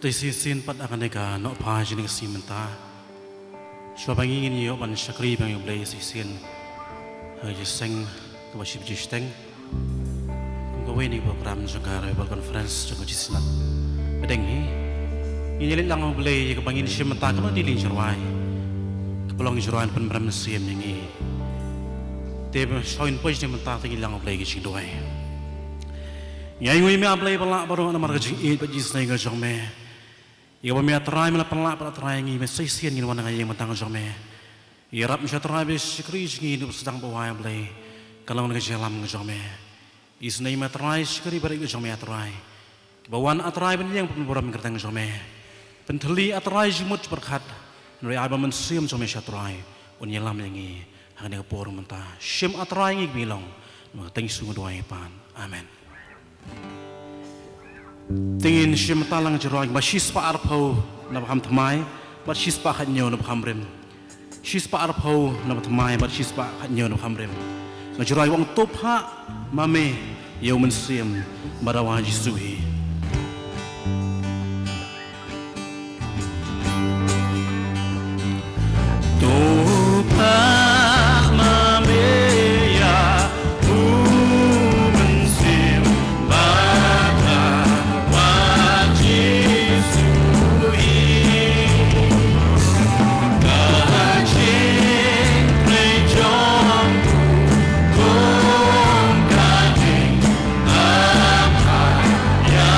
Tesisin pat akan nega no pajin ng simenta. So bangingin niyo pan sakri bang yung blay sisin. Jiseng tuwa sip jisteng. Kung gawin ni program sa karibal conference sa kujisnat. Bedeng ni. Inilin lang ang blay yung bangin simenta kano dilin sirway. Kapulong sirwayan pan maram na siyem yung Tebe soin poj ni menta tingin lang ang blay kising duway. Ngayon may ablay pala baru na marga jing pa jisnay nga jong me. Ikaw ba may atray mo na panla para atray ngi may saysiyan ginawa na ngayong matang jong me. Irap mo siya atray bis sikri ngi nup sedang baway ablay. Kalau nga jalam nga jong me. Isnay may atray sikri bari nga jong me atray. Bawan atray ba niyang pagmuburam ng kertang jong me. Pentali atray jimut berkat. Nuri ay ba man siyam jong me siya atray. Unyalam ngi hanggang kapurong menta. Siyam atray ngi bilong. Mga tingsungo duway pan. Amen. Tingin siya matalang jeroag ba shispa arpaw na bakam tamay ba shispa kanyo na bakam rim shispa arpaw na batamay ba shispa kanyo na bakam rim na jeroag wang topha mame yaw mansiyam barawa jisuhi topha Yeah.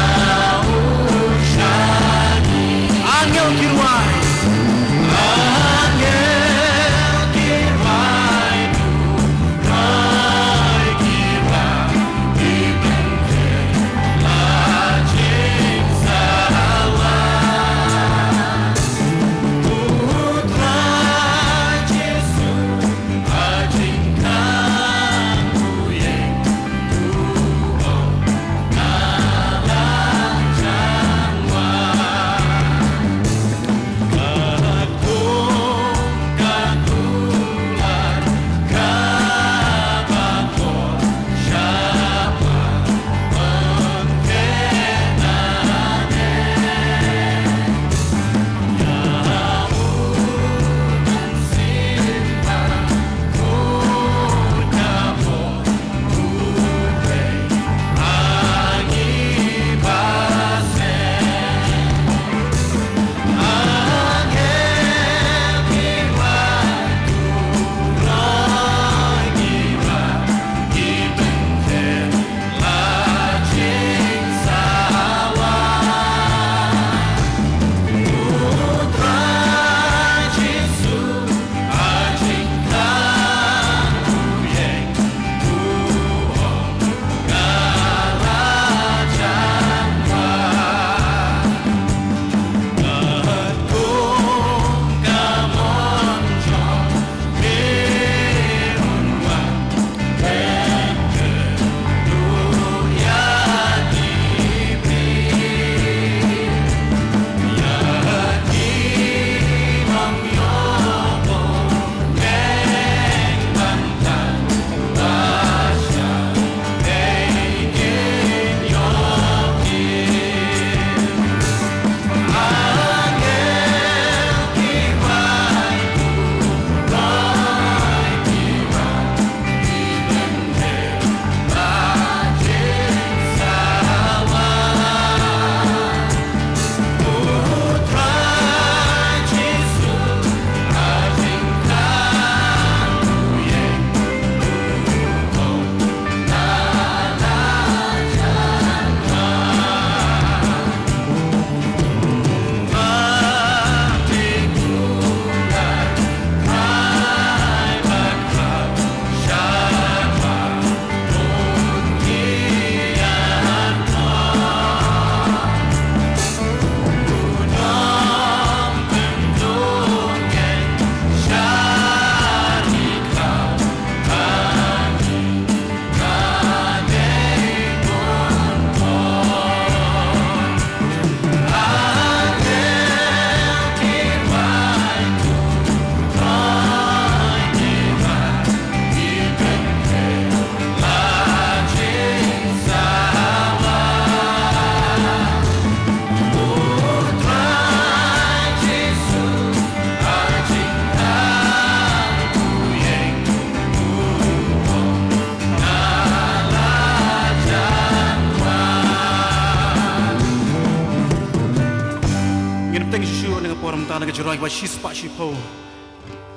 teng shu nang poram ta nang jirai ba shis pa shi po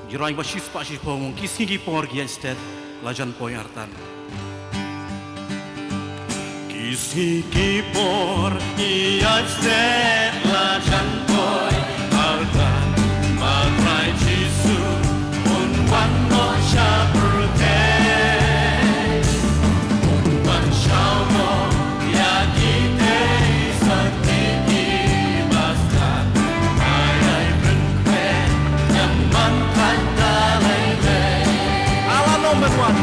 jirai ba shis pa shi po mong kisni gi por gi instead lajan po artan kisni gi por gi instead lajan po artan matrai jisu un wan no sha brute un wan shao no ya gi te sa te gi basta ai ai ben kwe nyam man kan da lai le ala no men wan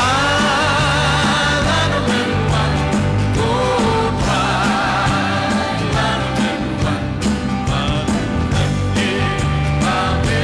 ala no men wan go try ala no men wan ma e ma me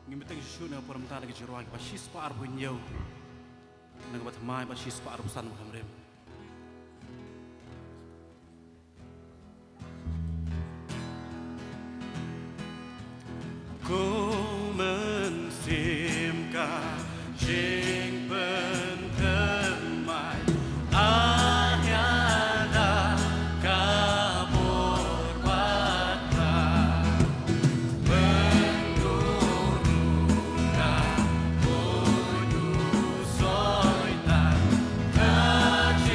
Ngimiteng shu na poram ta nang jirai ba shis pa ar bunyo nang bat mai ba shis pa ar busan kamrem ko men sim ka jing pen mai ahyada ka bor batra Ka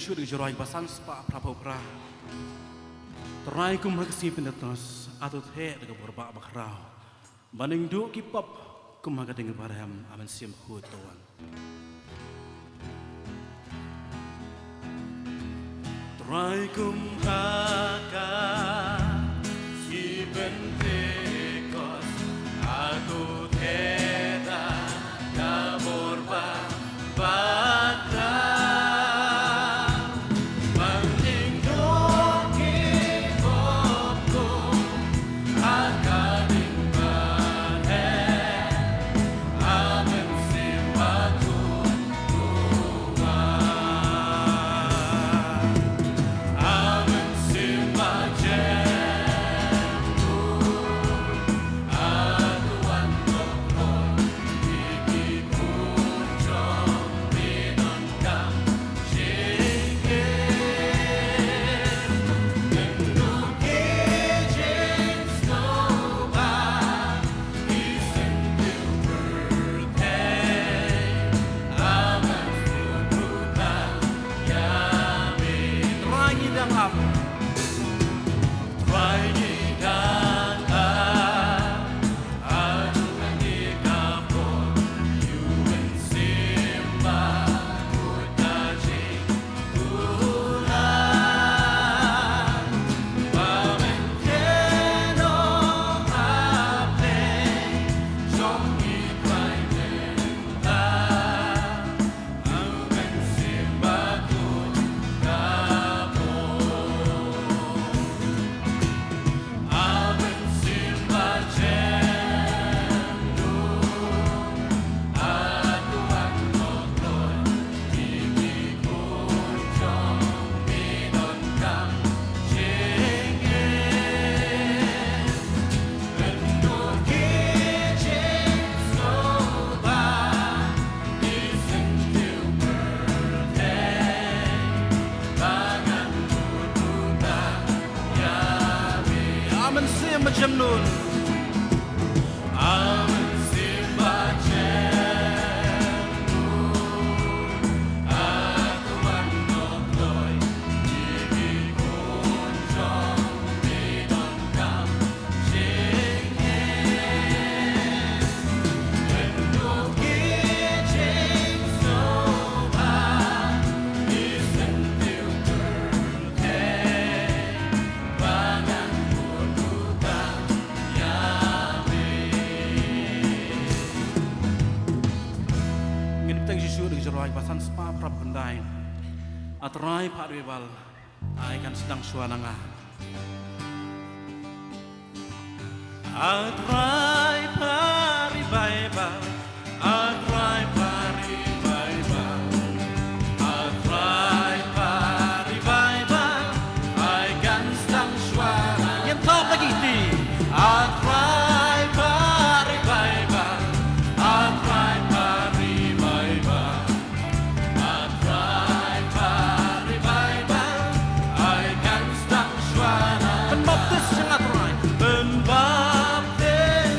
Yesus di jerai basan spa prapopra. Terai kum hagsi pendatnas atau he dengan berbak bakrau. Banding du kipap kum hagading barham aman siam hutuan. Terai kum haga si pentekos atau heda kaborba batra. Macam nun aman simba cendun atuan nokloy gigi kunjong bidon kam cinghe bentuk gijing soba disentil berdeh bangan jerai basan spa prap hendai atrai pak debal ai kan sedang suananga atrai pari baiba atrai pari baiba atrai pari baiba ai kan sedang suara yang top lagi ti atrai pari baiba atrai pari baiba Baptis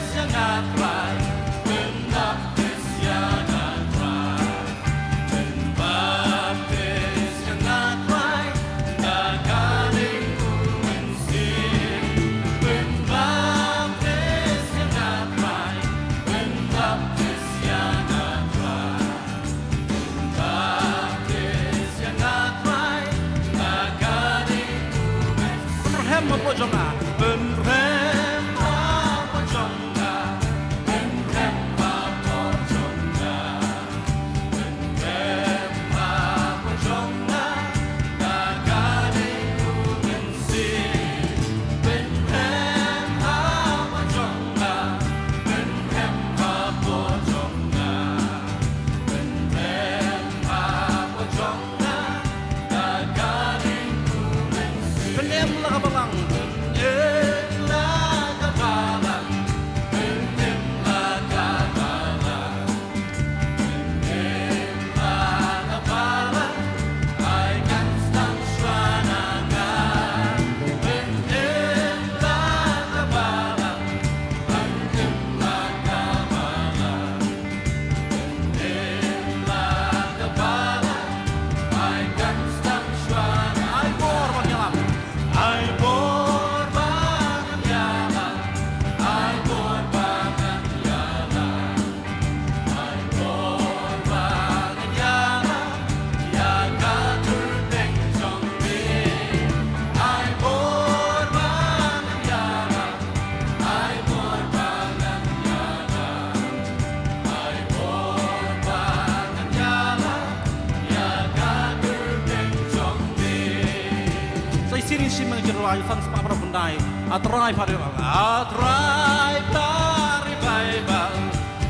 jerai san sepak berbundai atrai pari atrai pari baibal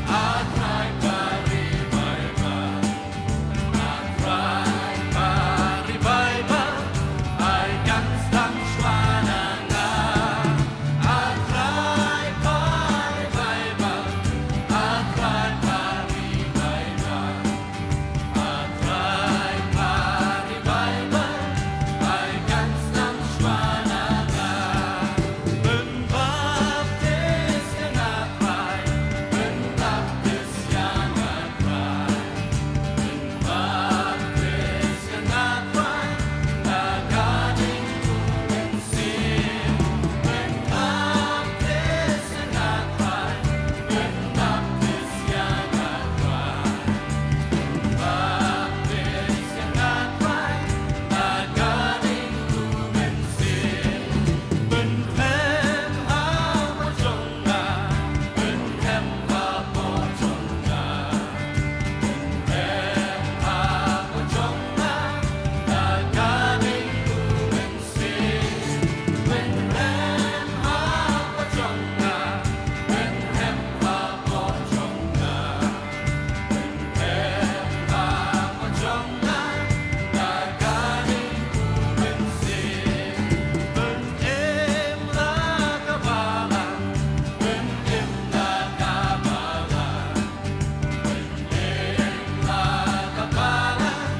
atrai pari baibal atrai pari baibal I can stand swananga atrai pari baibal atrai pari baibal atrai pari baibal I can stand swananga baptis yang atrai baptis yang atrai baptis yang atrai naganing kumensin baptis yang atrai baptis yang atrai baptis yang atrai naganing kumensin benhem apa jonga benhem apa jonga benhem apa jonga naganing kumensin benhem apa jonga benhem apa jonga benhem apa jonga naganing kumensin benhem nakabalang benhem nakabalang benhem nakabalang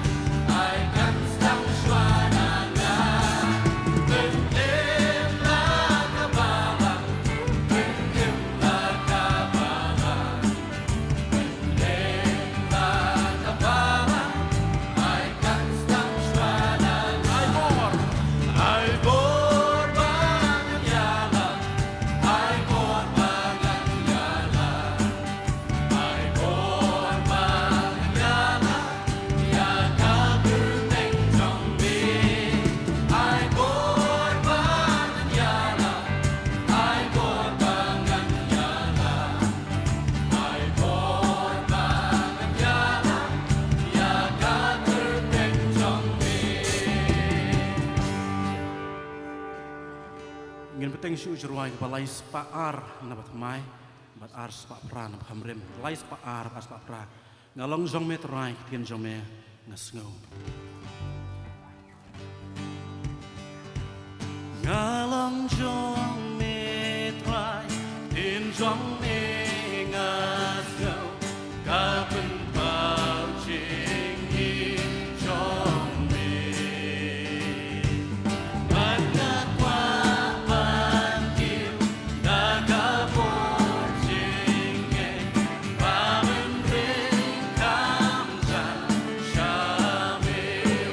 I can stand swananga benhem nakabalang benhem nakabalang benhem nakabalang I can stand swananga I bor bangan yalan I bor bangan yalan I bor bangan yalan ya kabuteng jombi I bor bangan yalan I bor bangan yalan I bor bangan yalan ya kabuteng jombi Ngin peteng syu jeruai balai spaar nabat mai bat ar spa pra nab hamrem lai spaar pas spa pra ngalong jong me trai tien jong me ngasngau ngalong jong me trai tien jong me ngasngau kapen pau ching hi jong me Banyak wapan kiu nagapor jingge pamen ring kamjan syame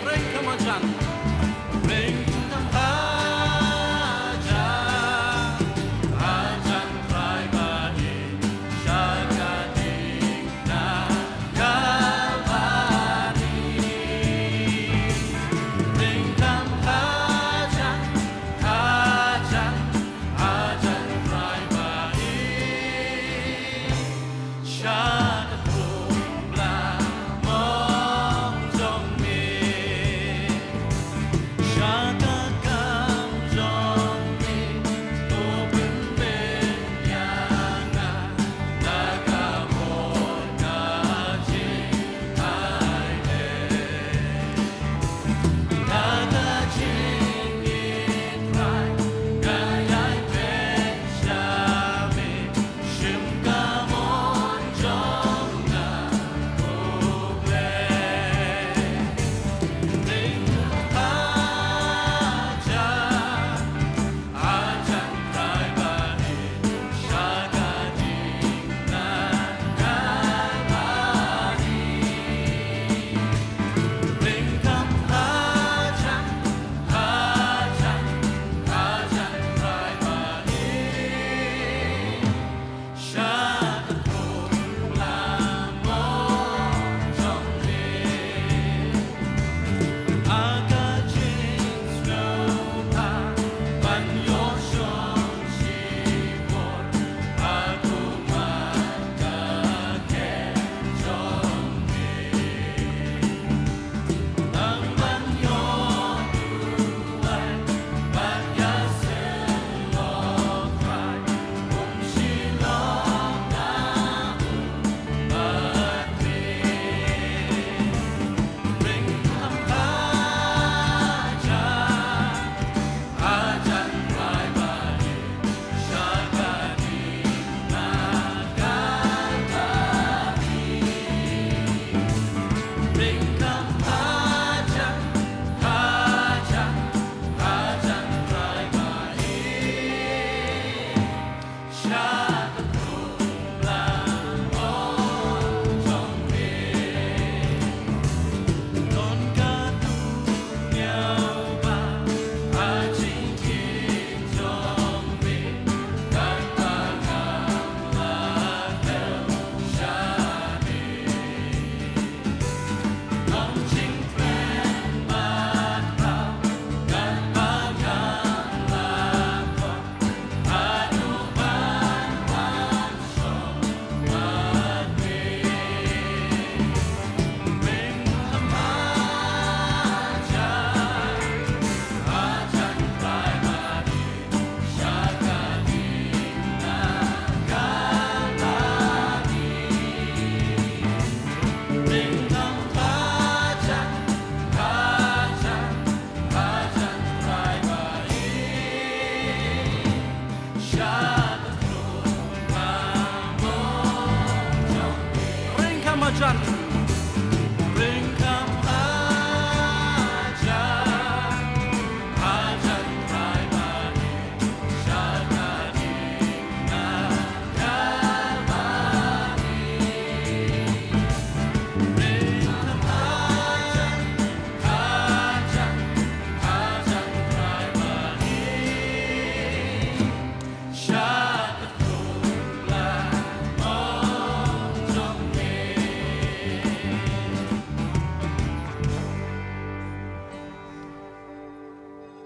ring kamajan ring kam ajan ajan trai badi hujan ringkam aja hajan kai mani syakadi nakamani ringkam aja hajan kai mani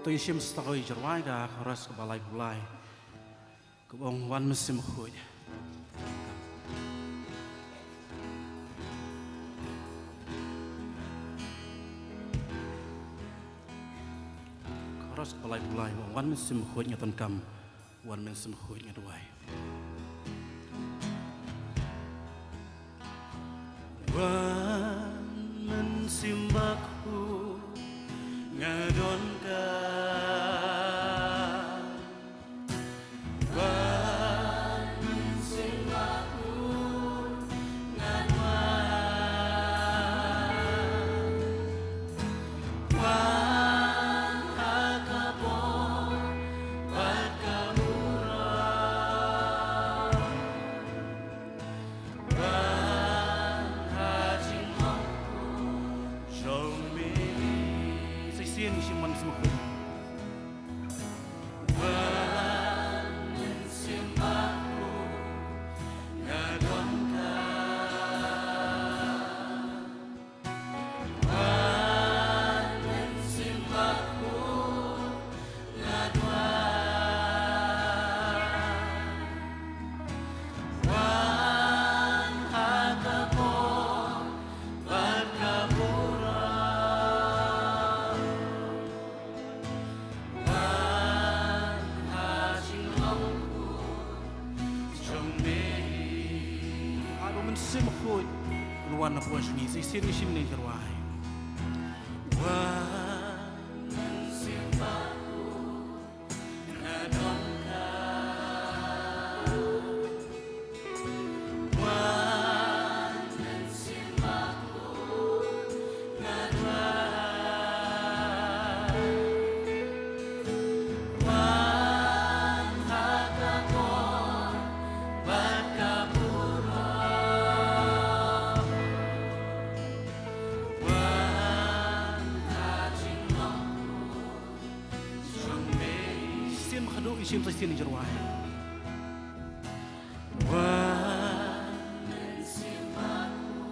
tôi xem story cho vài cả ras ke balai bulai ke bong wan mesim khoi ras ke balai bulai bong wan mesim khoi ngaton kam wan mesim khoi ngadwai wan mesim bakhu ngadon ka sim khoi luan na puas ni si sin sim ni terwai wan sim baku ngadon ka wan sim baku ngadon wan hakapon bakapura isim sa sini jarwai wan sim baku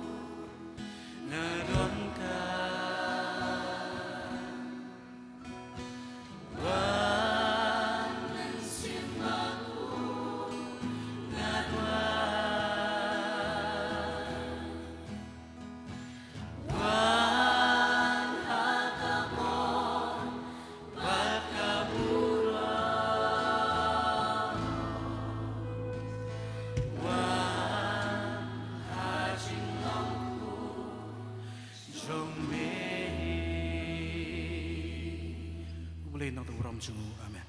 ngadon ka wan sim baku ngadon wan hakapon bakapura boleh nak uram sungguh amin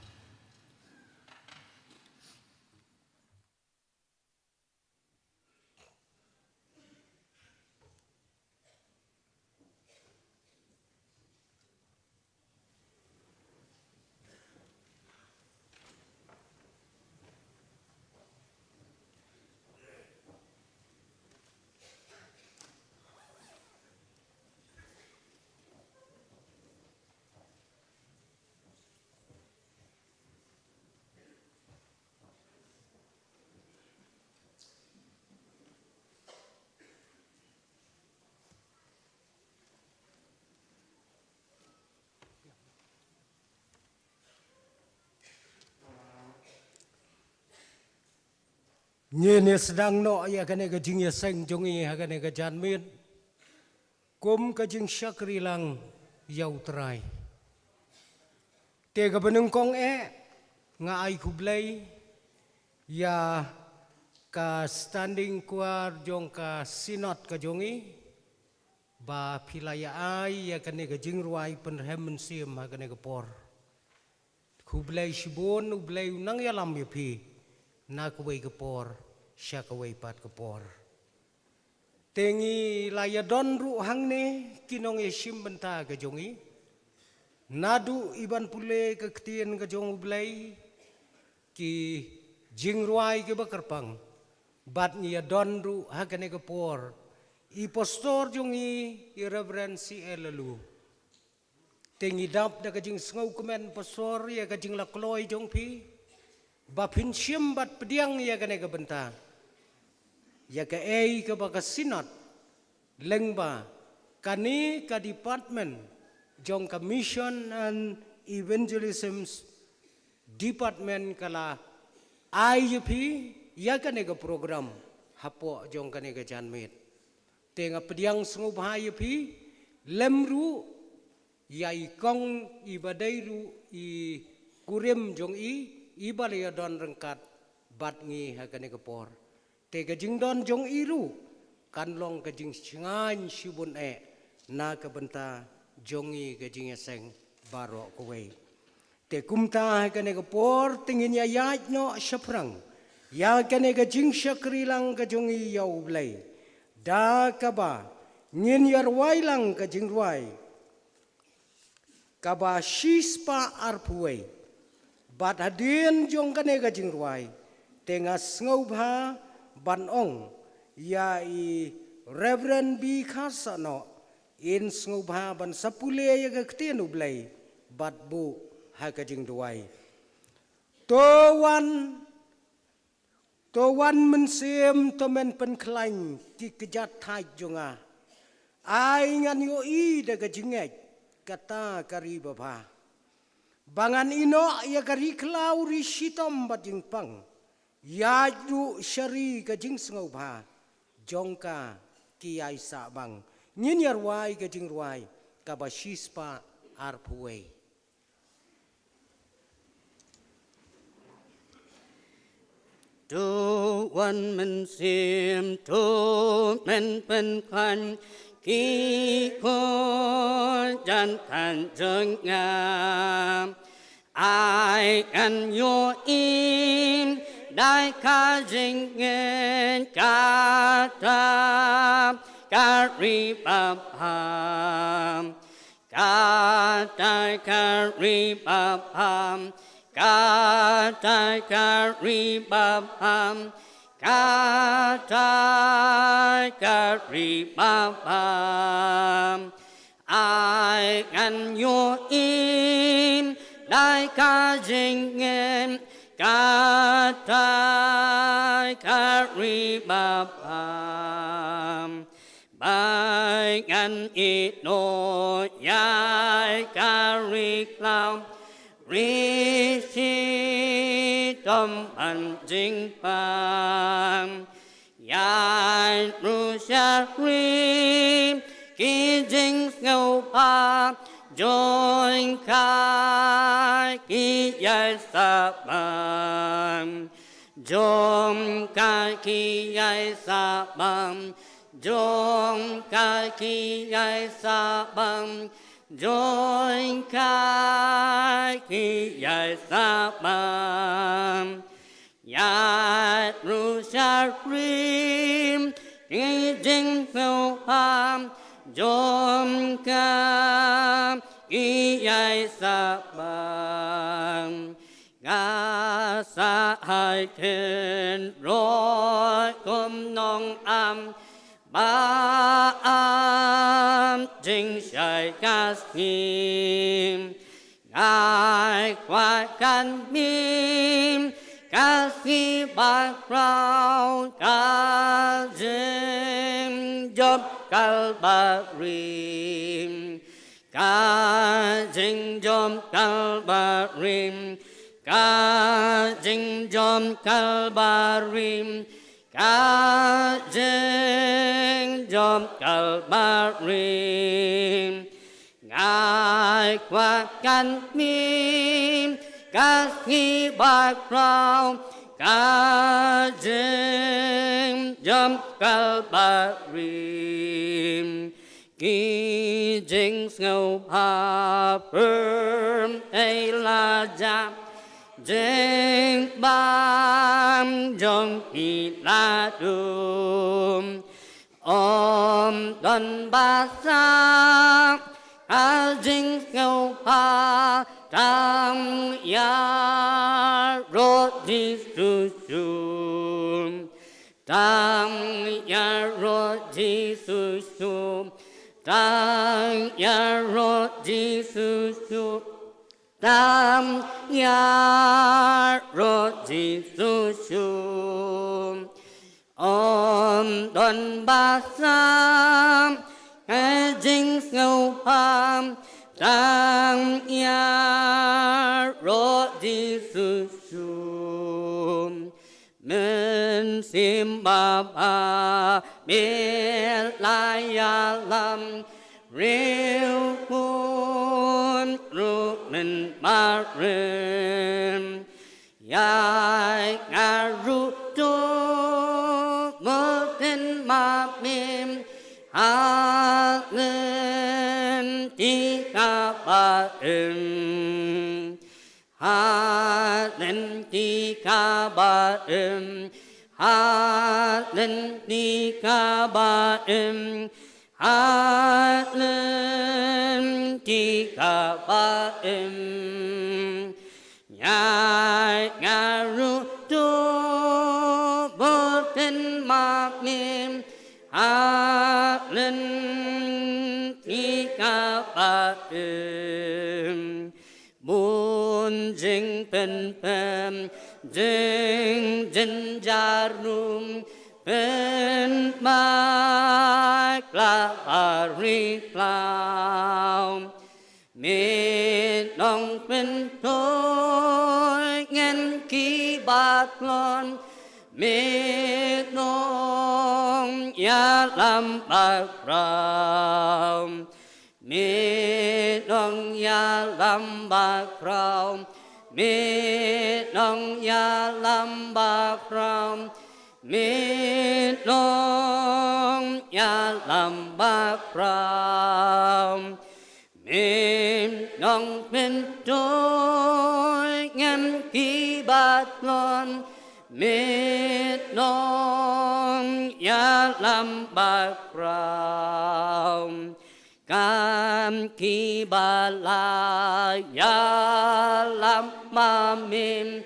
Nye sedang no ya kene kajing ya seng jongi ha kene kajan mit kum kajing syakri lang yau terai te ka benung kong nga ai kublai ya ka standing kuar jong ka sinot ka jongi ba pilaya ai ya kene kajing ruai penrem sim ha kene kapor kublai shibon ublai nang ya lam ya pi na kuway kapor, siya kuway pat kapor. tengi laya don ru hang ne kinong yesim benta ke jongi nadu iban pule ke ketien ke jong ublay ki jingruai ke bakarpang bat ni don ru hakane ke por I pastor jongi I reverend C.L. Lalu tengi dap da kajing sengau kemen pastor ya kajing lakloi jong pi bapin sim bat pediang ya kane ke benta ya ke ke baka sinat lengba kani ka department jong ka mission and evangelism department kala IUP ya kane ke program hapo jong kane ke janmit tenga pediang sengau bahaya pi lemru ya ikong ibadairu I kurim jong ibalaya don rengkat bat ngi hakane kepor te kajing don jong iru kanlong kajing singan sibun na kabenta jongi kajing eseng baro kowe te kumta hakane kepor tingin ya yaj no saprang ya kane kajing sakrilang kajongi yau blai da kaba ngin yar wailang kajing ruai kaba shispa arpuai bat hadin jong kane kajing ruai tengas ngau bha banong ya I reverend bi khasano in ngau bha ban sapule ya ka ktien ublai bat bu ha kajing ruai Tuan mensiem tomen penklaim ki kejat thai jonga ai ngan yo I daga jingek kata kari baba bangan ino ya kari klau ri sitom bating pang ya du syari ka jing sengau ba jongka ki ai sa bang nyin yar wai ka jing ruai ka ba shispa arpuai Tuan mensim tu men penkan ki ko jan kan jengam ai kan yo im dai ka jingen kata kari babam kata kari babam kata kari babam kata kari babam ai kan yo im dai ka jingen kata kari babam bai kan ino yai kari klau Risi tâm hành chính phàm Yai rusia rim Ki chính ngâu pa Join khai Ki yai sa bam Jom khai ki yai sa bam Jom khai ki yai sa bam Join khai ki yai sa bam Yai rusia rim Ki jing ngâu pa Jom khai ki yai sa bam Nga sa hai thiên rối cùng nông âm ba am chính sai ca schim ngài qua can mim ca khi bạc rau ca jim job kalbarim ca jing job kalbarim ca jing job kalbarim ca jing job kalbarim ngài qua can mim ca khi bạc rau ca jing job kalbarim ki jing ngâu pa perm hay là jam jing bam jong ki la dum Om Don Ba Sa A Dinh Ngâu Pa Tam Ya Ro Di Su Su Tam Ya Ro Di Su Su Tam Ya Ro Di Su Su Tam Ya Ro Di Su Su Om Don Ba Sa A Dinh Ngâu Pa Tam Ya Ro Di Su Su Min Sim Ba Ba Mi La Ya Lam Riu Hun Ru Min Ma Rim Ya Nga Ru Tu Mơ Tin Ma Mim Ha Linh Ti Ca Ba Im Ha Linh Ti Ca Ba Im Ha Linh Ti Ca Ba Im Ha Linh Ti Ca Ba Im Nhai Nga Ru Tu Bơ Tin Ma Mim Ha Linh Ti Ca Ba Im Bun Jing Pen Pen Jing Jin Jarum Pen Ma Kla Ri Klau Mi Nong Pen Thôi Ngân Ki Ba Lon Mi Nong Ya Lam Ba Rao Mi Nong Ya Lam Ba Rao Mi Nong Ya Lam Ba Rao Mi Nong Ya Lam Ba Rao Mi Nong Pen Thôi Ngân Ki Ba Lon Mi Nong Ya Lam Ba Rao Cam Ki Ba La Ya Lam Ma Mim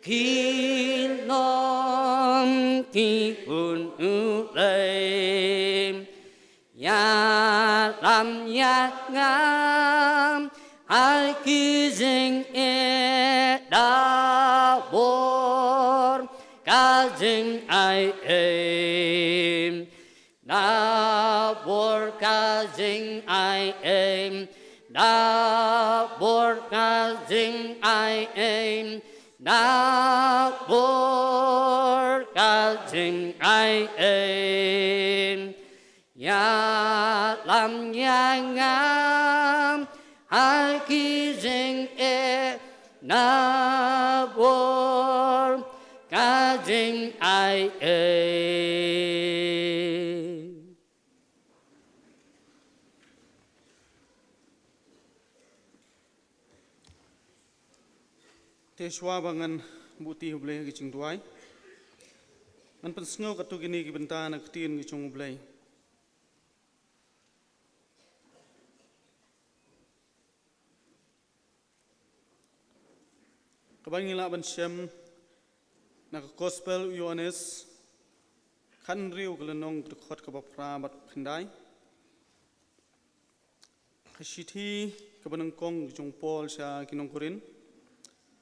Ki Long Ki Hun U Lê Ya Lam Ya Ngam Hai Ki Dinh E Da Bor Ka Dinh Ai Em Da Bor Ka Dinh Ai Em Da Bor Ka Dinh Ai Em Da Bor Ka Dinh Ai Em Ya Lam Ya Ngam Hai Ki Dinh E Na Bor Ka Dinh Ai Em Te shwa bangan buti hublay ki ching tuay. An pan sngaw katu gini ki benta na ktiin ki chung hublay. Kabay ngila ban siyam na gospel Yohanes kan riu kalanong tukot kabapra bat pinday. Kashiti kabanang kong ki chung Paul siya kinong kurin.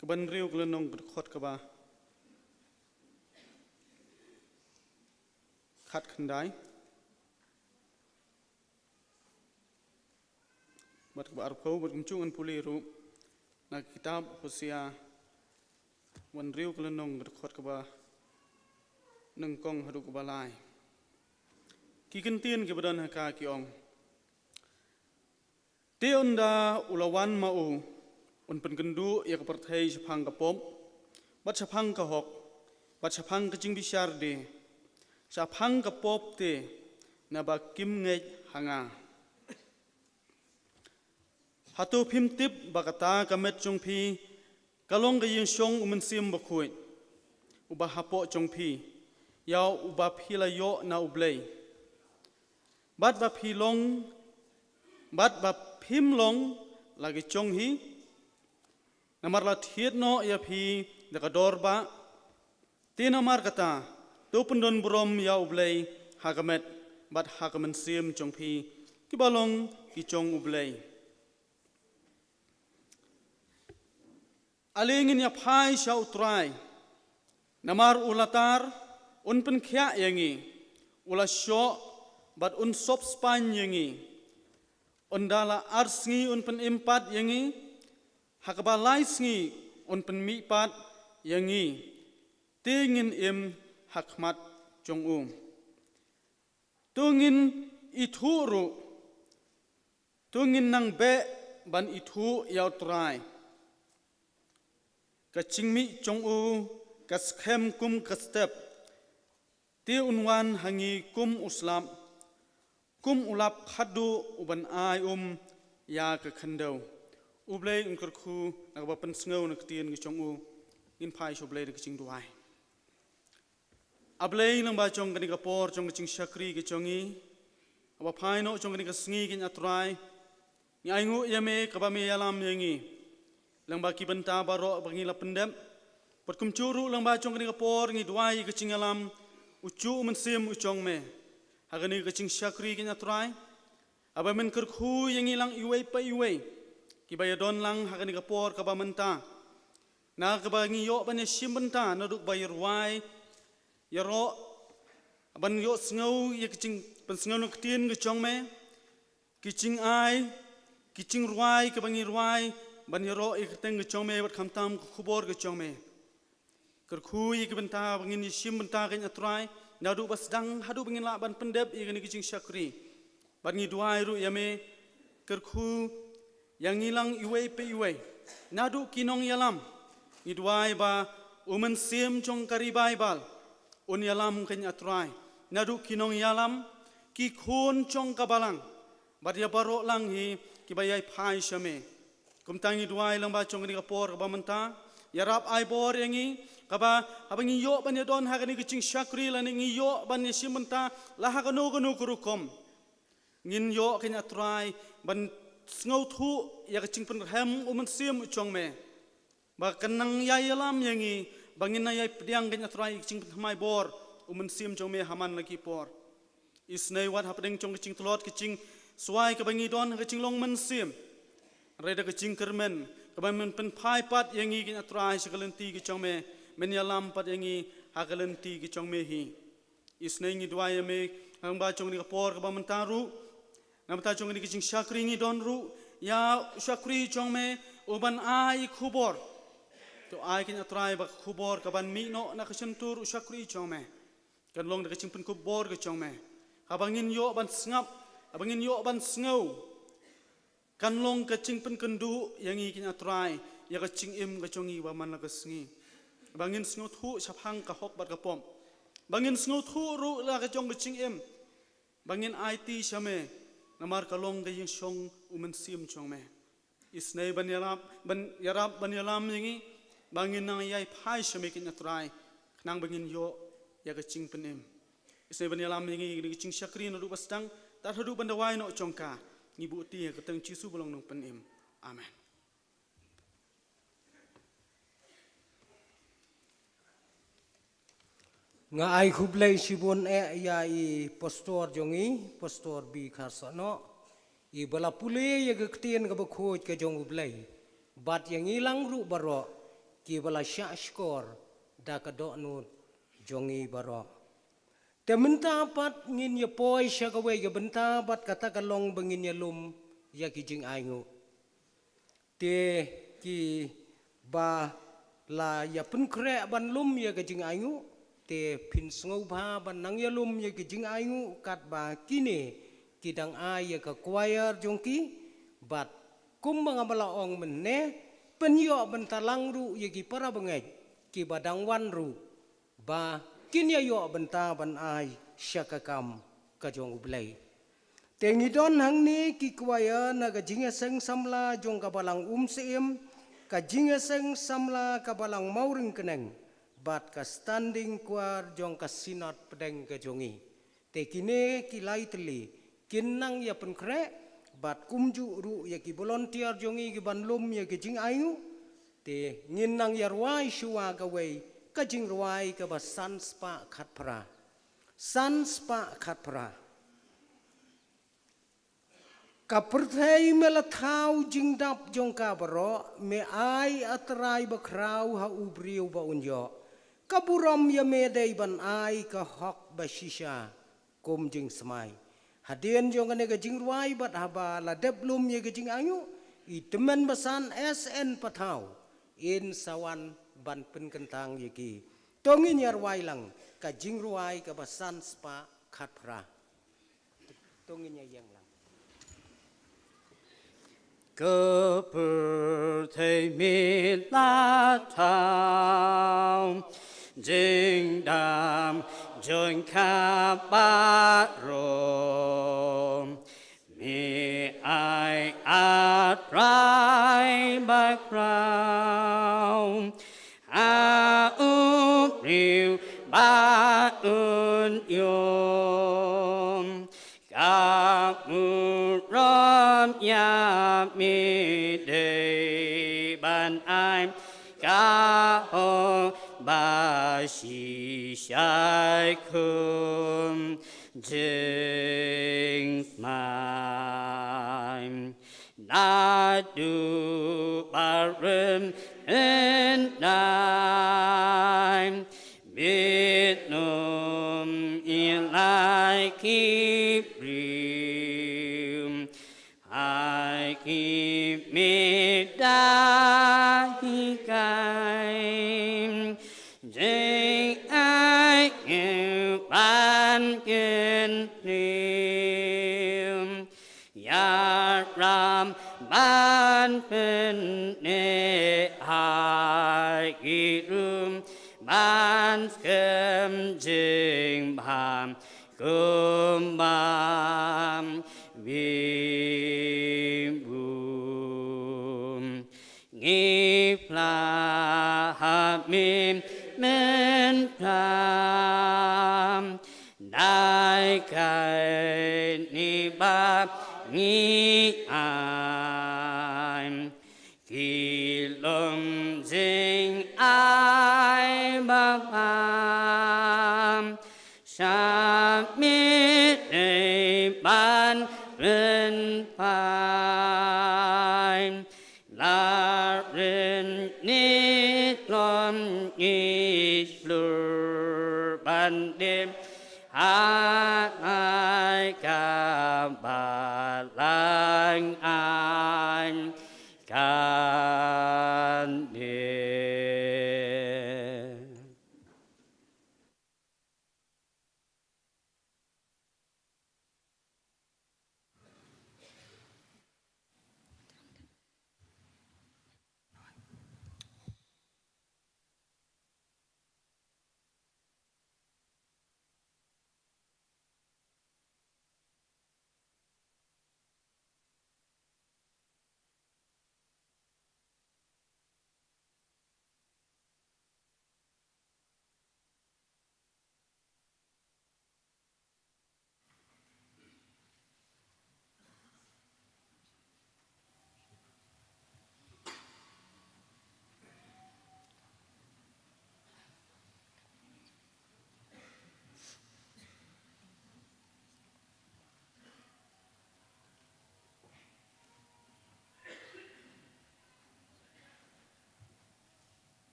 Kaban riu kalanong tukot kaba khat khandai bat kaba arpau bat kumchung an puli ru na kitab Hosea wan riu kalanong tukot kaba nang kong haru kaba lai ki kintin ki badan haka ki ong te onda ulawan mau un pengendu ya kepertai sepang kapom bat sepang kahok bat sepang kecing bisyar de sepang kapop te nabakim ngej hanga hatu phim tip bakata kamet chung phi kalong ga yin shong sim bakhui uba hapo chung phi yaw uba phila yo na ublei บัดบะพีลงบัดบะพิมลงลากิจงฮีนามาลาเทียดโนยาพีเดกดอร์บะตีนามาร์กตาตูปนดนบรมยาอุบเลยฮากามัดบัดฮากามันเซียมจงพีกิบาลงกิจงอุบเลยอเลงินยาพายชาวตรายนามาร์อุลาตาร์อุนเป็นขยะยังงี้อุลาโชบัดอุนซบสปานยังงี้อุนดาลาอาร์สงี้อุนเป็นอิมปัดยังงี้ฮักบาไลส์งี้อุนเป็นมีปัดยังงี้เตงินอิมฮักมัดจงตัวงินอิทูรุตัวงินนางเบะบันอิทูยาวตรายกะจิงมิจงกะสเข้มกุมกะสเตปตีอุนวันหังีกุมอุสลามกุมอุลับขัดดูอุบันอายยากะขันเดวอุบเลยอุนกระคูนักบัเป็นสงาวนักเตียนกะจงอินพายชอบเลยกะจิงด้วยอับเลยนังบาจงกันกะปอร์จงกะจิงชักรีกะจงอีอับพายโนจงกันกะสงีกันอัตรายงี้ไองูยามเมกะบะเมยาลามยังงี้lang ba ki banta baro bangi la pendem pat kum churu lang ba chong ni kapor ngi duai ke ching alam uchu men sim uchong me hagani ke ching shakri ke nyatrai aba men ker khu yangi lang iwei pa iwei ki ba yadon lang hagani kapor ka ba menta na ka ba ngi yo ban sim banta na duk ba yerwai yaro ban yo sngo ye ke ching ban sngo no ktien ke chong me ki ching ai ki ching ruai ka ba ngi ruai ban yaro ikateng ke chong me bat khamtam khubor ke chong me ker khui ke benta bangin sim benta ke atrai nadu bas dang hadu bangin la ban pendep igani kicing syakri ban ngi duai ru yame ker khu yang ngilang iwei pe iwei nadu kinong yalam ngi duai ba umen sim chong kari baibal un yalam ke atrai nadu kinong yalam ki khon chong kabalang bat ya baro lang hi ki bayai phai shame kumtangi duai lang ba chong ni kapor ka ba menta yarap ai bor yangi ka ba abangi yo ban ya don ha ka ni kicing syakri la ni yo ban ni simenta la ha ka no kurukom ngin yo kenya try ban ngau thu ya kicing pen hem umen sim chong me ba kanang yai lam yangi bangin na yai pediang kenya try kicing pen mai bor umen sim chong me haman lagi por isnai wat hapdeng chong kicing tlot kicing suai ka bangi don kicing long men sim reda ke cingkermen kebamen pen pai pat yangi kin atrai sekalenti ke chongme men yalam pat yangi hakalenti ke chongme hi isnai ngi dua yame ang ba chong ni kapor ke bamen taru nam ta chong ni ke cing syakri ngi don ru ya syakri chongme uban ai khubor to ai kin atrai ba khubor ke ban mi no na ke sentur syakri chongme kan long de ke cing pen khubor ke chongme abangin yo ban sngap abangin yo ban sngau kan long kacing pen kendu yang ikin atrai ya kacing im kacungi ba man la kasngi bangin sngot hu saphang ka hok bat kapom bangin sngot hu ru la kacong kacing im bangin IT syame namar kalong ga yung song umen sim chong me isnai ban yarab ban yalam yangi bangin nang yai phai syame kin atrai nang bangin yo ya kacing pen im isnai ban yalam yangi kacing syakri no du basdang tar hadu bandawai no chongka ngibu ti keteng cisu belong nong penim amen nga ai khublei sibon ya I pastor jongi pastor bi khasano I bala pule ya gktien ga bakhoj ka jong ublei bat yang ilang ru baro ki bala sha skor da ka do nu jongi baro tementa pat ngin ya poi sha ka we ya benta bat kata ka long bangin ya lum ya ki jing aingu te ki ba la ya pun kre ban lum ya ka jing aingu te pin sngau ba ban nang ya lum ya ki jing aingu kat ba kini kidang ai ya ka choir jongki bat kum mga malaong menne penyo bentalang ru ya ki para bangai ki badang wan ru ba kinya yo benta ban ai syakakam ka jong ublei tengi don hang ni ki choir na ka jinga seng samla jong ka balang seem ka jinga seng samla ka balang mauring keneng bat ka standing choir jong ka sinat pedeng ka jongi te kine ki lai teli kinang ya penkre bat kumju ru ya ki volunteer jongi ki ban lum ya ki jing ayu te nginang ya ruai shuwa ka wei ka jing ruai ka ba sanspa khatpra ka perthai mela thau jing dap jong ka baro me ai atrai ba krau ha ubriu ba unjo ka buram ya me dei ban ai ka hok ba shisha kom jing smai hadien jong ne ga jing ruai bat haba la deblum ye ga jing ayu i temen basan SN pathau in sawan ban pen kentang ye ki tongin yar wai lang ka jing ruai ka basan spa khatpra tongin ya yang lang cơ bờ thầy mi la thao dinh đàm dồn kha ba rô mi ai át rai ba krao a u riu ba un yom ca mu rom ya mi de ban ai ca ho ba shi shai kum jing mai na du ba rim en nai biết nôm in lai keep real I keep me die kai jing ai yêu ban kiên niệm ya ram ban pen ne hai rum ban kem jing bam kum bam vi bum nghi pla ha mim men tham đại kai ni ba nghi ai kỳ lâm dinh ai bang am sa mi đề ban ren phai la ren ni lom nghi lur ban đêm hai ca ba lang an can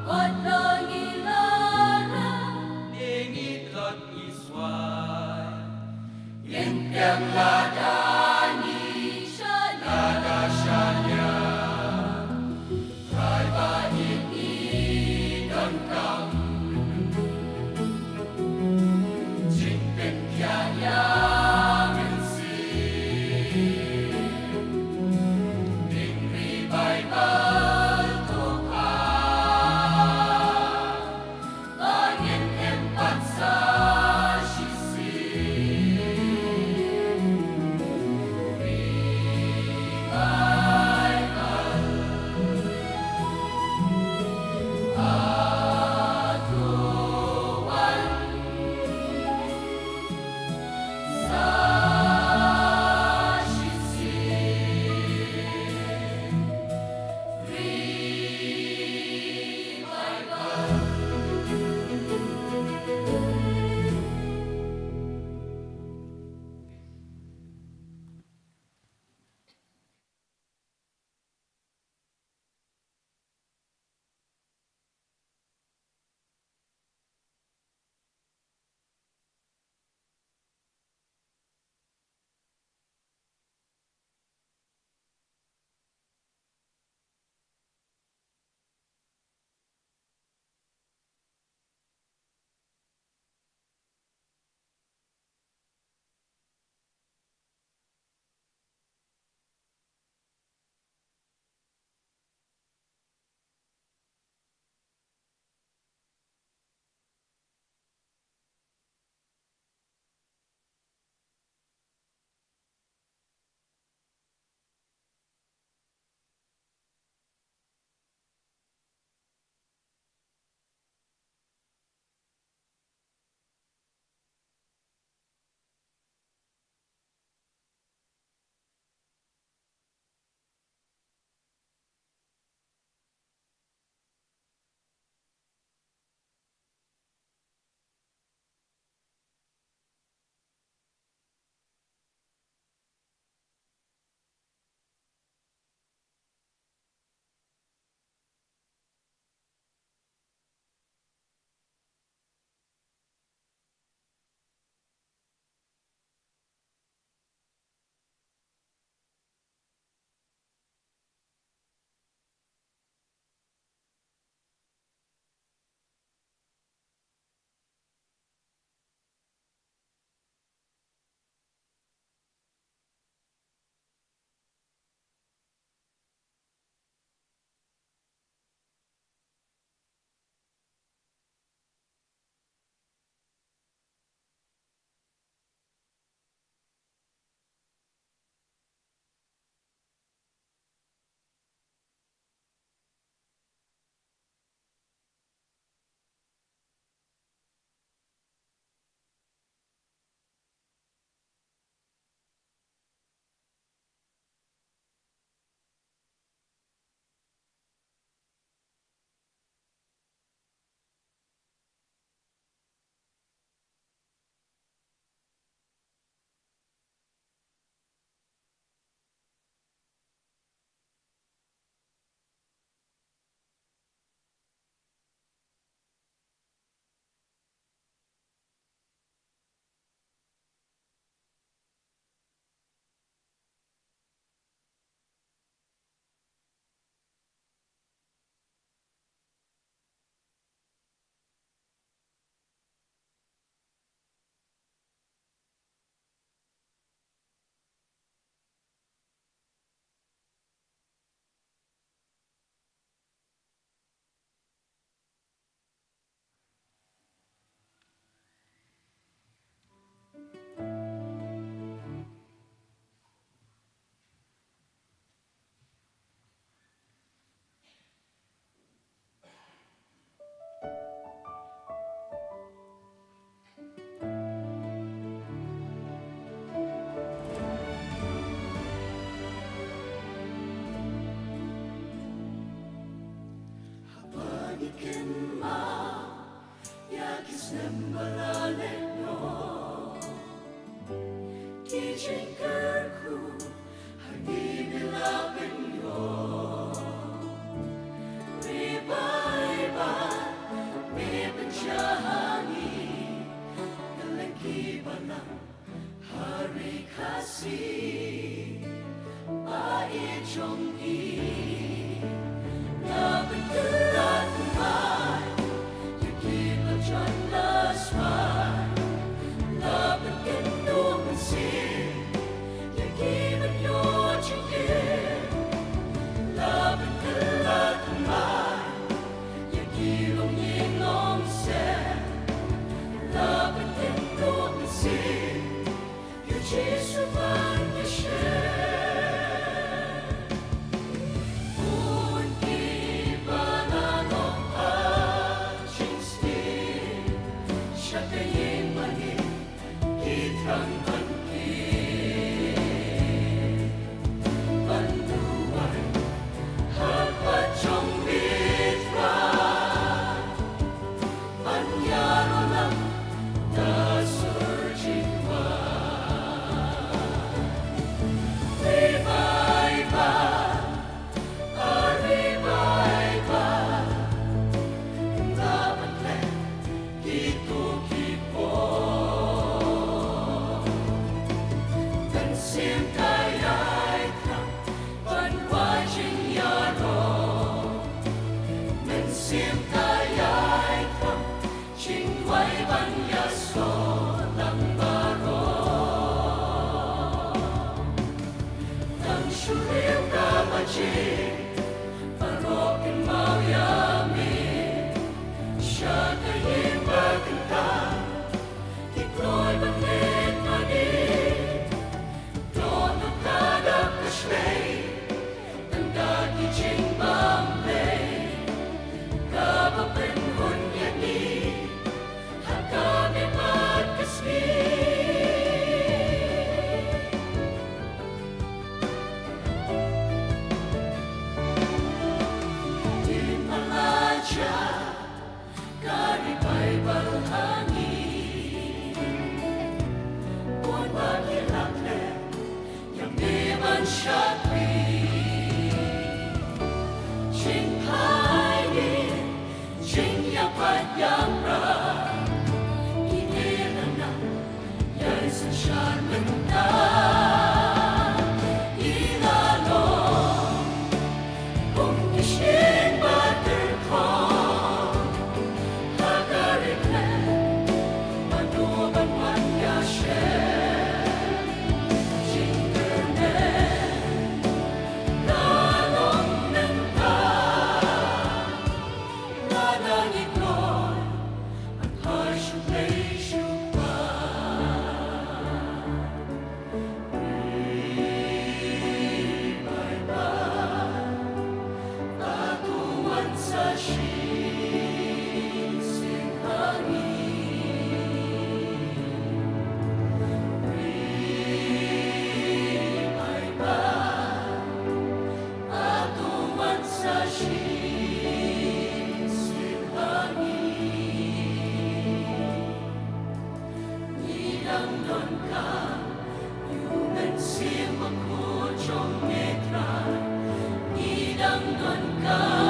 What Hãy subscribe cho kênh Ghiền Mì Gõ để không bỏ lỡ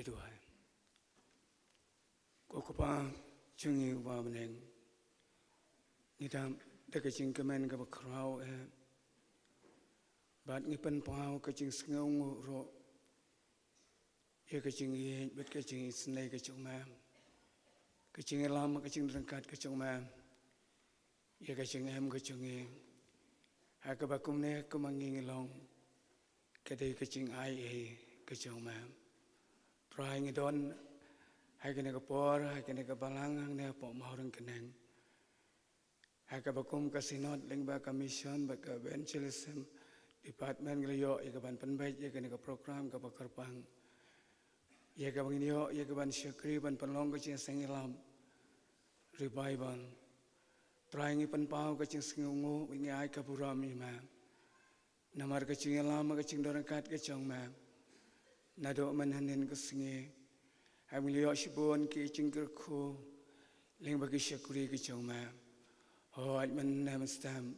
ngide dua ko ko pa chungi wa meneng ngidam de ke jing kemen ke krau bat ngi pen pau ke jing sngau ro ye ke jing ye bet ke jing snai ke chung ma ke jing lam ke jing rangkat ke chung ma ye ke jing em ke chung ye ha ke ba kum ne ke mangi long ke de ke jing ai ke chung ma try ngi don hai ke ne ke por hai ke ne ke balang hang ne po ma rang ke neng hai ke ba kum ke sinot ling ba commission ba ke evangelism department ngeliyo ye ke ban penbaik ye ke ne ke program ke bakar pang ye ke bang niyo ye ke ban syakri ban penlong ke cing sengilam revival try ngi pen pau ke cing sengungu wingi ai ke burami ma namar ke cing lam ke cing dorangkat ke chong ma nado manhanin ke singi hai ngeliyo sibon ke cing kerku ling bagi syakri ke chong ma ho ai man nam stam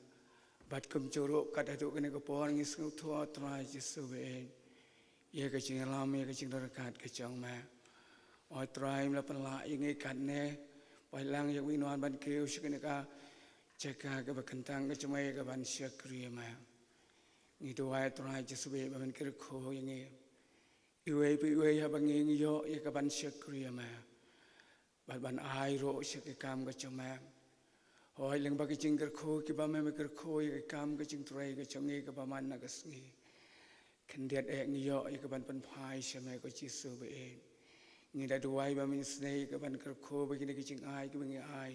bat kum jorok kat adu kene ke por ngi sing thua trai jisu be ye ke cing lam ye ke cing dorangkat ke chong ma oi trai la pala ngi kat ne pai lang ye wi non ban keu sikene ka ceka ke bakentang ke cumai ke ban syakri ma ngi do ai trai jisu be ban ker ko ngi iwe ha bangi yo ye ke ban syakri ma ban ai ro syake kam ke choma hoi leng bagi jingker ko ki ba me ker ko ye kam ke jing trai ke chongi ke ba man na ke sngi kendiat ngi yo ye ke ban pen phai syame ko jisu be ngi da duai ba min snei ke ban ker ko begini ke jing ai ke bangi ai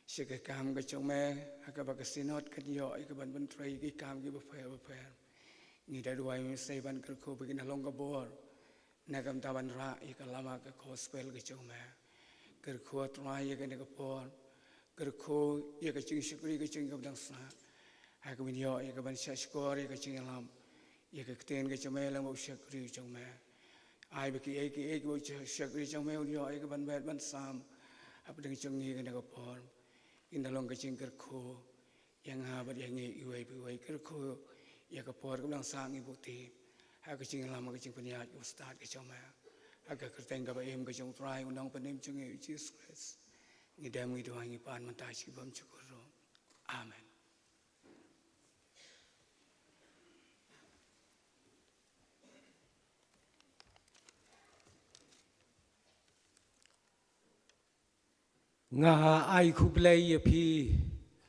syake kam ke chome ha ke ba ke sinot ke yo ye ke ban pen trai ke kam ke ba phe ngi da duai min snei ban ker ko begini long ke bor na kam ta ban ra ye ke lama ke gospel ke chome ker ko trai ye ke ne ke por ker ko ye ke cing syukri ke cing ke dang sa ha ke min yo ye ke ban syakor ye ke cing lam ye ke ten ke chome lang bo syukri chome ai be ki ke bo syukri chome yo ye ke ban bet ban sam ap ding chong ye ke ne ke por in da long ke cing ker ko yang ha ba ye ngi iwe ker ko ye ke por ke dang sa ngi buti ha ke cing lam ke cing penya yo start ke chome ha ke kerteng ke ba em ke chong try undang penim chong ye Jesus Christ ngi dem ngi doang ngi pan mata si bam syukur ro amen nga ai khublei ye phi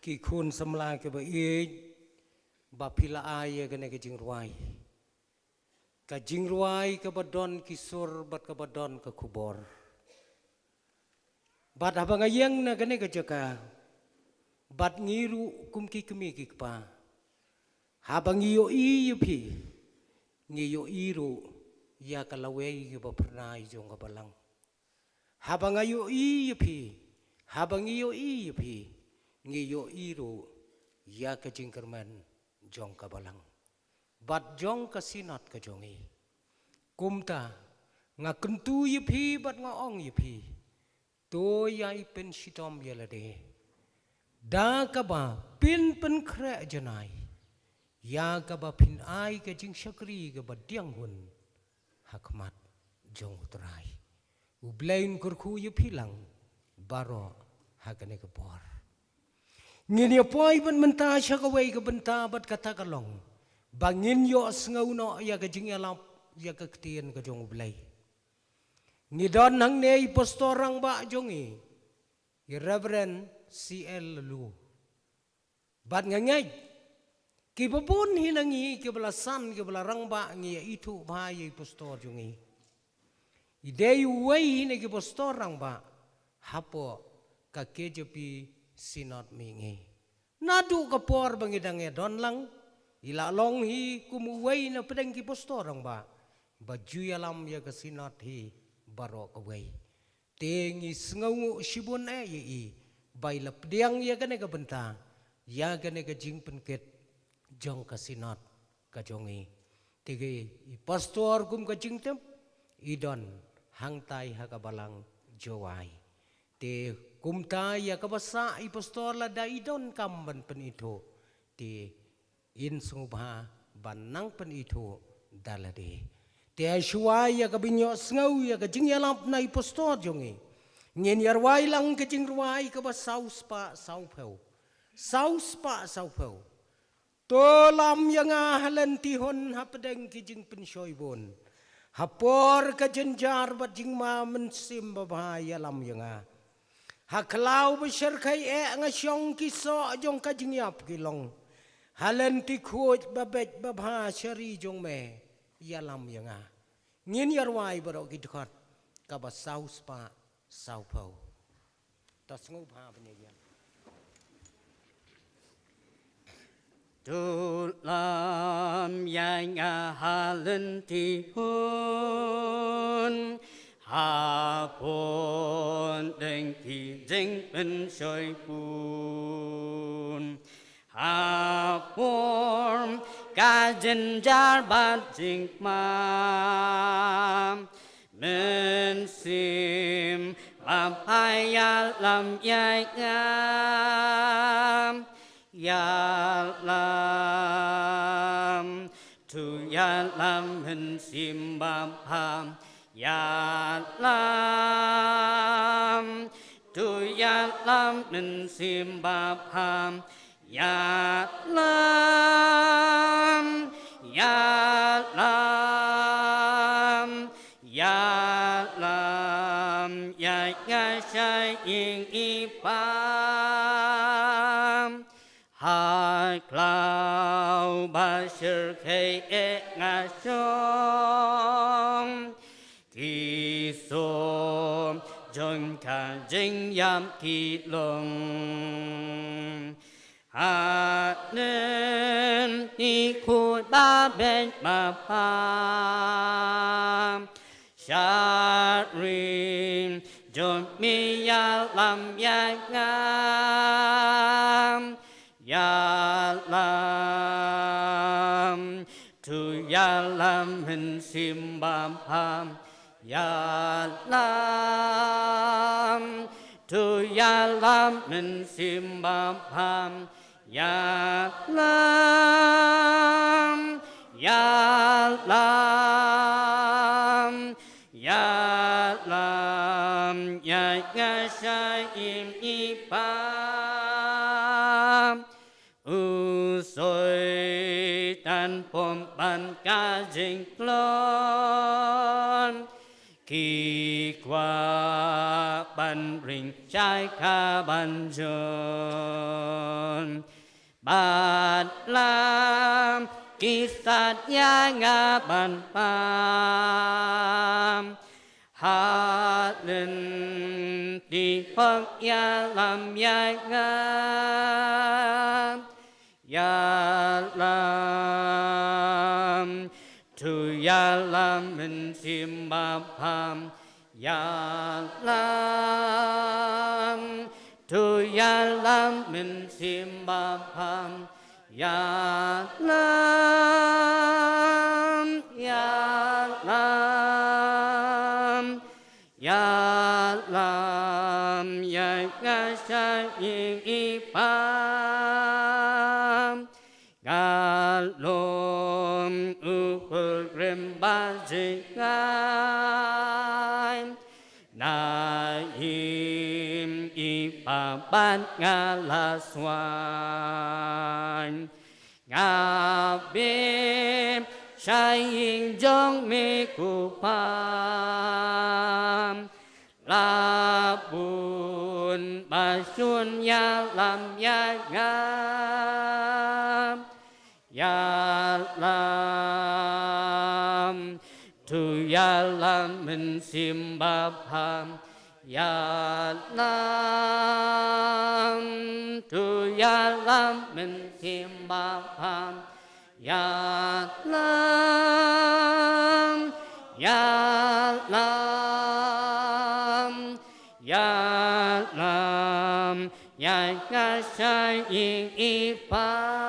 ki khun samla ke ba e ba phila ai ye ke ne ke jing ruai ka jing ruai ke badon kisur bat ke badon ke kubor bat abang ayeng na ke ne ke jaka bat ngiru kum ki kemi ki pa habang yo I ye phi ngi yo iru ya ka lawe ke ba pernai jong ka balang habang ayo I ye phi habang iyo I phi ngi yo iru ya ka jingkerman jong ka balang bat jong ka sinat ka jongi kumta nga kentu ye phi bat nga ong ye phi to yai pen sitom yelade da ka ba pin pen khre janai ya ka ba phin ai ka jing syakri ka ba diang hun hakmat jong utrai ublain kurku ye philang baro hakane ke por ngin yo poi ban menta syakawai ke benta bat kata kalong bangin yo sngau no ya ke jing alap ya ke ktien ke jong blai ngidon nang nei pastorang ba jongi Reverend CL Lu bat ngangai ki babun hinangi ke belasan ke belarang ba ngi itu ba ye pastor jongi idei wei hine ke pastorang ba hapo ka kejepi sinot mingi nadu ka por bangidang don lang ila long hi kumuwei na pedang ki postorang ba baju yalam ya ka sinot hi baro ka wei tengi sngawu sibun i bai lap diang ya ka ne ka benta ya ka ne ka jing penket jong ka sinot ka jongi tege I pastor kum ka jing tem idon hangtai ha ka balang jowai te kumta ya kabasa I pastor la daidon kamban pen itu te in sungba banang pen itu dalade Tia shuai ya kabinyo sngau ya kajing ya lamp na ipostor jongi. Ngin ya ruai lang kajing ruai ka ba saus pa sau peu. Saus pa sau peu. To lam yang ahlan tihon hapedeng kijing penshoy bon. Hapor ka jenjar bat jing ma mensim babaya lam yang ah. Haklau besar kai nga syong kiso jong ka jing yap kilong. Halen ti kuot babet babha syari jong me yalam yang ah. Ngin yarwai barok gidkot ka ba saus pa sau pau. Tas ngub ha penyajian. Tu lam yang halen tihun hapon đeng ki jing bên soi pun hapon ca dân jar bat jing ma men sim papaya lam yai ngam ya lam tu ya lam hình sim bam ham ya lam tu ya lam hình sim bam ham ya lam ya lam ya lam ya ya sai yên y pam hai cloud ba sir khe e nga song ki so jong ka jing yam ki long ha nên ni khu ba bên ma pa sha rin jong mi ya lam ya ngam ya lam tu ya lam hình sim bam ham ya lam tu ya lam hình sim bam ham ya lam ya lam ya lam ya nga sai im y pam u soi tan pom ban ca jing lon kỳ qua ban rình trái kha ban john ban lam kỳ sát ya nga ban pam ha lên đi phật ya lam ya nga ya lam tu ya lam min sim ba pam ya lam tu ya lam min sim ba pam ya lam ya lam ya lam ya nga sa yin y pam ga lom u rem ba ji ngai na im y pa ban nga la xoan nga bim sai yin jong mi ku pam la bun ba xuân ya lam ya ngam ya lam tu ya lam min sim ba pam ya lam tu ya lam min sim ba pam ya lam ya lam ya lam ya nga sai yin y pam.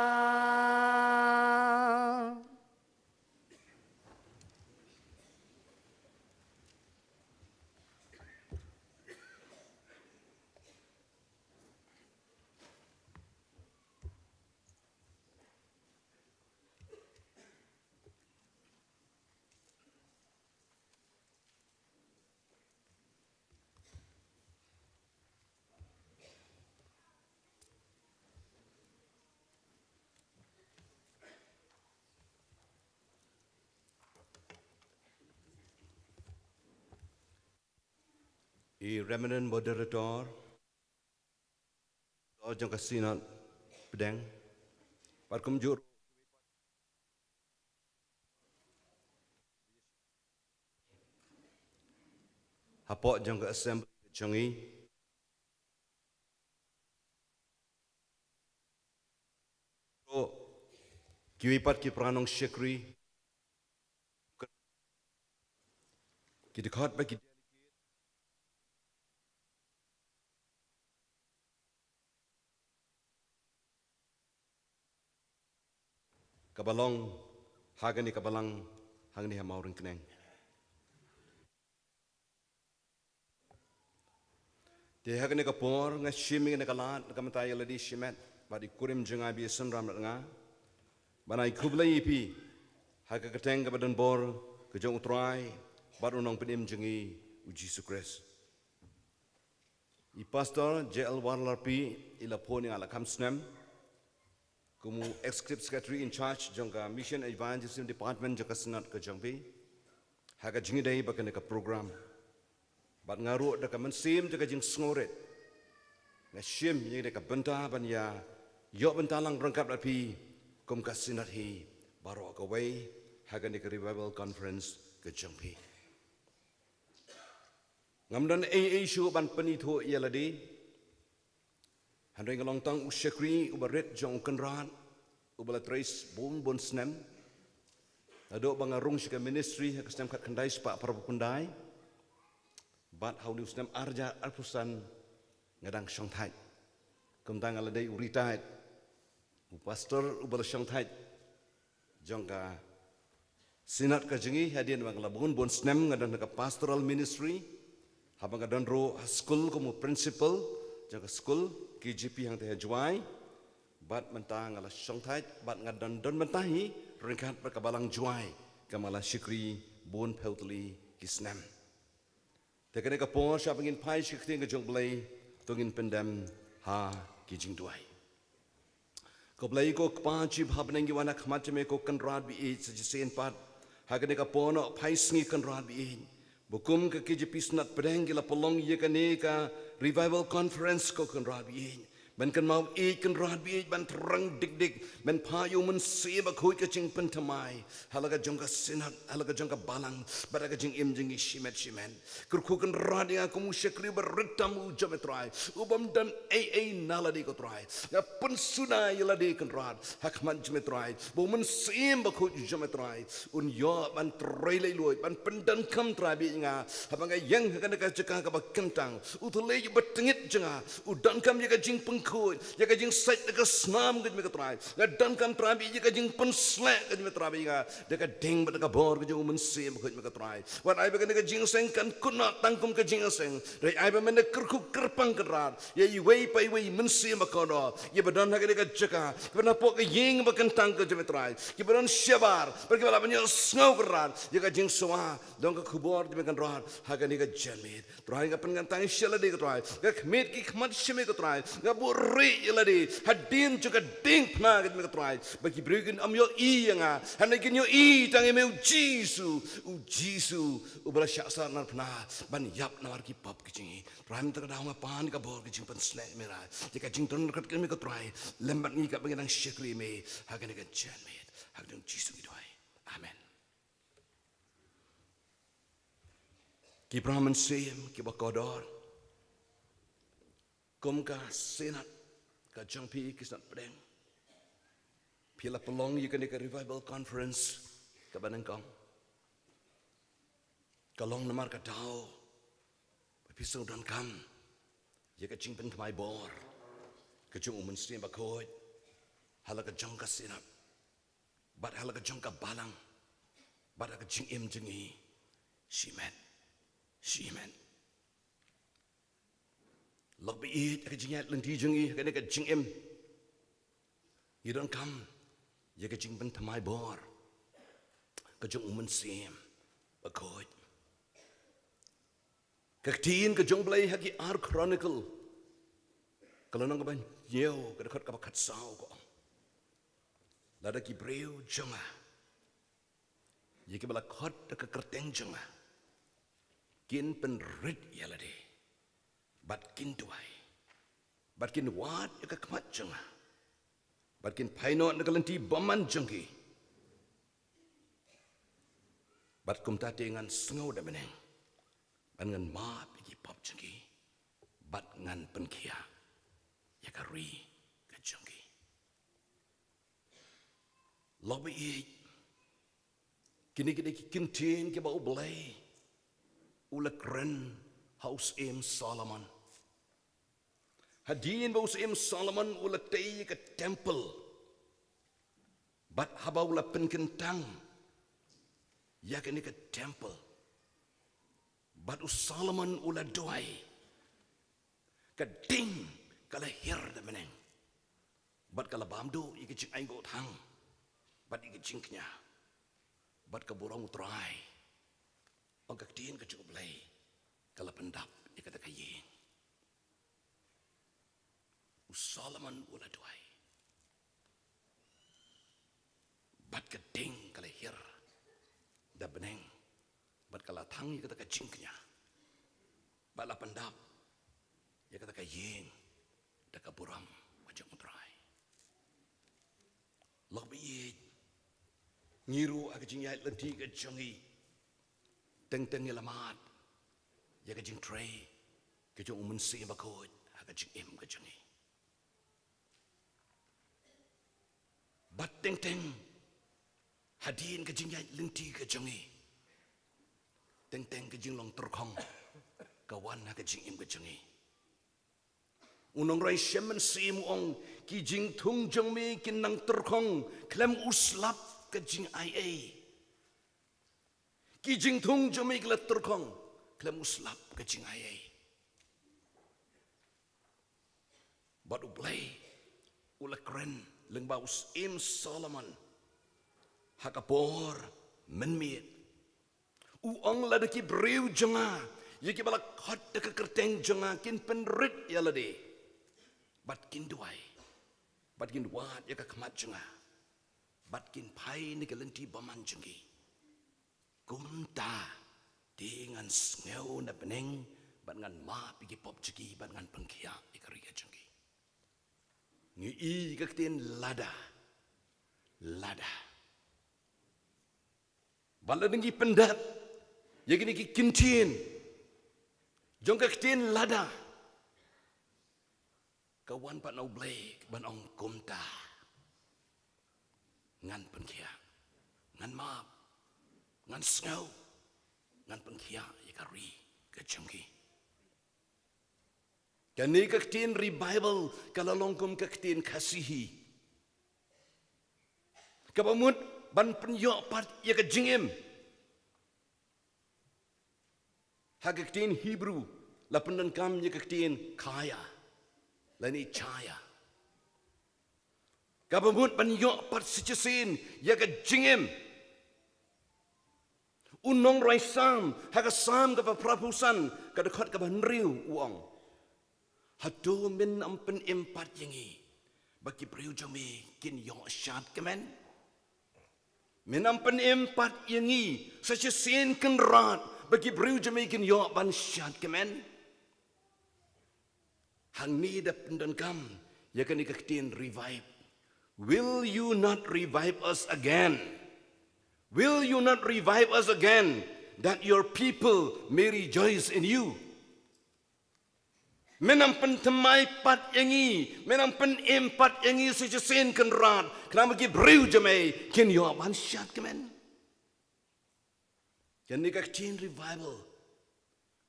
I remnant moderator jong kasinat pedang parkum jur hapok jong ka assembly jongi kiwipat ki pranong syekri ki dekat bagi kabalong hagani kabalang hangni hamauring keneng te hagani kapor nga shiming na kalat kamatay ladi shimet badi kurim jenga bi senram nga banai kublai ipi haga keteng ka badan bor ke jong utrai baru nong penim jengi uji sukres I pastor JL Warlarpi ila poni ala kamsnem kumu executive secretary in charge jongka mission evangelism department jongka senat ke jongpi haga jingi dai bakane ka program bat ngaru da ka mensim jongka jing snoret ngashim jingi da ka benta ban ya yo bentalang rangkap lapi kum ka senat hi baro ka way haga ni ka revival conference ke jongpi ngamdan issue ban penitho yaladi handai ngalong tang usyakri ubaret jong kenran ubala trace bon snem ado bangarung sika ministry ka snem kat kandai spa parapundai bat haulu snem arja arpusan ngadang sangthai kumtang aladai uritait pastor ubala sangthai jongka sinat ka jengi hadian bangla bon snem ngadang ka pastoral ministry habang ngadang ro school como principal jongka school KGP yang teh juai bat mentang ala sangthai bat ngadang don mentahi ringkat perkabalang juai kamala syikri bon peltli kisnam tekene ka por sya pengin pai syikti ngajong blai tungin pendam ha kijing duai ko blai ko panci bhabnang gi wana khmachme ko kanrad bi e sejesen pat hagane ka pono pai sngi kanrad bi e bukum ka KGP snat pedang gila polong ye kane ka revival conference ko kanrad bi e ban kan mau e kan rad bi ban terang dik ban payu men se ba khoi ka ching pen thamai halaga jongka sinat halaga jongka balang baraga jing im jing shimet kur khu kan rad ya ko mu syakri bertam u jametrai ubam dan naladi ko trai ya pun suna yaladi kan rad hakman jametrai bo men se ba khoi jametrai un yo ban trai lai loi ban pendan kam trai bi nga habanga yang kan ka cekang ka ba kentang utule betengit jenga udan kam ya ka jing peng khoi ya ka jing sait ka snam ka me ka trai ga dan kam trabi ya ka jing pen slek ka me trabi ga de ka ding ba ka bor ka jing men se ka me ka trai wan ai ba ka jing seng kan kuna tangkum ka jing seng re ai ba men kerku kerpang ka rat ya i wei pai wei men se ma ka do ya ba dan ka ka jaka ka na po ka ying ba kan tang ka me trai ki ba dan shabar ba ka ba nyo snow ka rat ya ka jing swa dong ka khubor me kan rat ha ka ni ka jamit trai ka pen kan tang shala de ka trai ka khmet ki khmat shime ka trai ga bo ri yaladi hadin juga ding pna git me try bagi bregen am yo i nga han gin yo i tang me u jisu u bala syasa nar pna ban yap na war ki pap ki jingi ram ta da ma pan ka bor ki jing pan sne me ra ka jing ton kat me ka try lembat ni ka bagi nang shekri me ha ga ga jan me ha ga jisu ki doi amen ki brahman seyem ki bakodor kum ka senat ka jangpi kisnat pedeng pila pelong you can ka revival conference ka banangkong kalong namar ka dao pisau dan kam ye ka jing pen thmai bor ka jung umun sim ba khoi hala ka jang ka senat bat hala ka jang ka balang bat ka jing em jingi shimen lok bi it ka jingat lenti jingi ka ne ka jing em you don't come ye ka jing ban thamai bor ka jong umun sim ba khoi ka tin ka jong blai haki ar chronicle kalau nang ban yeo ka khat ka khat sao ko lada ki breu jonga ye ki bala khat ka kerteng jonga kin pen rit yalade bat kin duai bat kin wat ya ka kmat janga bat kin painot na kalenti baman jengki bat kum tate ngan sengau da beneng ban ngan ma pigi pop jengki bat ngan penkia ya ka ri ka jengki lobi kini kita kintin ke bau belai ula keren Haus Em Solomon. Hadin Haus Em Solomon ula tei ke temple. Bat haba ula penkentang. Ya kini ke temple. Bat Solomon ula doai. Ke ding kala hir da meneng. Bat kala bamdu iki cing ainggo thang. Bat iki cingknya. Bat ke burung utrai. Ogak tin ke cukup lay. Kalau pendap, dia kata kaya. Solomon ula duai. Bat keding kala hir. Da beneng. Bat kala thang, dia kata kacingknya. Bat la pendap. Dia kata kaya. Da kaburam, macam utrai. Lok biye. Ngiru aga jingyat lenti ke jongi. Teng-teng lamat. Ya ka jing tray ke jong mensi bakot ha ka jing em ka jangi bat teng teng hadin ka jing ya lenti ka jangi teng teng ka jing long terkhong ka wan ha ka jing em ka jangi unong rai shemen si mu ong ki jing thung jong me kin nang terkhong klem uslap ka jing ai ai ki jing thung jong me kla terkhong Klem uslap ke cingayai. Bat ublay. Ula keren. Lengbaus Em Solomon. Hakapor. Menmiet. Uang lada ki brew janga. Yaki balak hot deka kerteng janga. Kin penrit yalade. Bat kin duai. Bat kin wat yaka kemat janga. Bat kin pai ni kelenti baman jengi. Gumta. Dengan sengau na beneng, bat ngan ma pigi pop jegi, bat ngan pengkia ikariga jengki. Ngi kaktin lada, lada. Bala dengi pendat, ya gini ki kintin, jong kaktin lada. Kawan pat nau blay, ban ong kumta, ngan pengkia, ngan ma, ngan sengau. Ngan pengkia ikari ke jengki. Kani kaktin revival kalau longkum kaktin kasihi. Kabamut ban penyok pat ya ke jengim. Hakaktin Hebrew la pendengkam ya kaktin kaya. Lani caya. Kabamut penyok pat secesin ya ke jengim. Unong rai sam, haka sam kapa prapusan, kadakot kapa nriu uang. Hatu min ampen empat yengi, bagi priu jami kin yong asyad kemen. Min ampen empat yengi, sesin kenrat, bagi priu jami kin yong ban syad kemen. Hang ni da pendengkam, ya kan ikaktin revive. Will you not revive us again? Will you not revive us again, that your people may rejoice in you? Menampen temai pat yangi, menampen empat yangi sejasen kenrat, kenapa ki beriu jamai, ken yo aban syat kemen? Kan ni kaktin revival,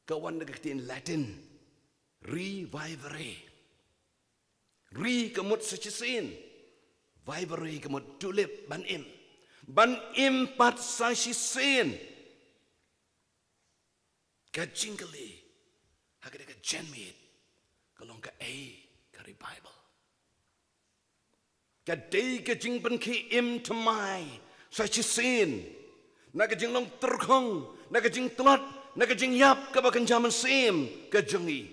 kawan ni kaktin Latin, revivere, re kemut sejasen, vivere kemut tulip ban im. Ban empat sashi sen. Ka jingli. Hakada ka jenmit. Kalong ka ka revival. Ka day ka jingpan ki im tamay. Sashi sen. Naga jinglong terkong. Naga jing telat. Naga jing yap ka bakan jaman sem. Ka jengi.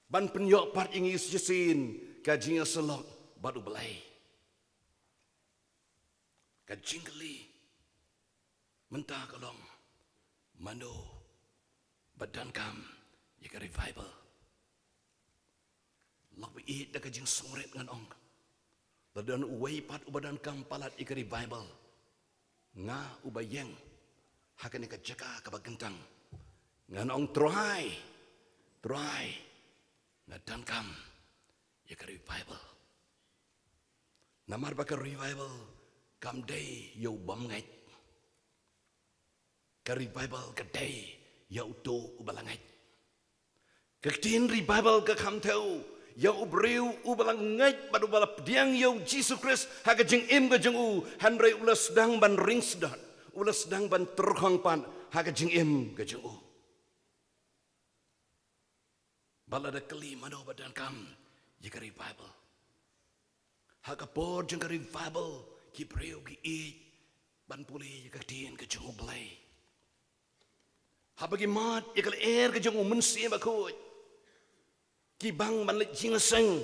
Ban penyok part ingi sashi sen. Ka jingya selok. Badu belai. Kajingli mentah kalong mano badan kam ya revival i da ka jing songret ngan ong ladan uway pat ubadan kam palat ikari Bible nga ubayeng hakan ka jaka ka bagentang ngan ong try na dan kam ikari Bible namar ba ka revival kam day yo bam ngai ka revival ka day yo to ubalangai ka tin revival ka kam theo yo ubreu ubalangai badu balap diang yo Jesus Christ ha ka jing im ka jing u hanrei ulas dang ban rings dot ulas dang ban terkhang pan ha ka jing im ka jing u balada kelima do badan kam ka revival Hakapod jeng ka revival ki preo ki eat ban puli ka tien ka jeng ublay. Habagi mat ikal air ka jeng umensi bakut. Ki bang ban lek jing seng.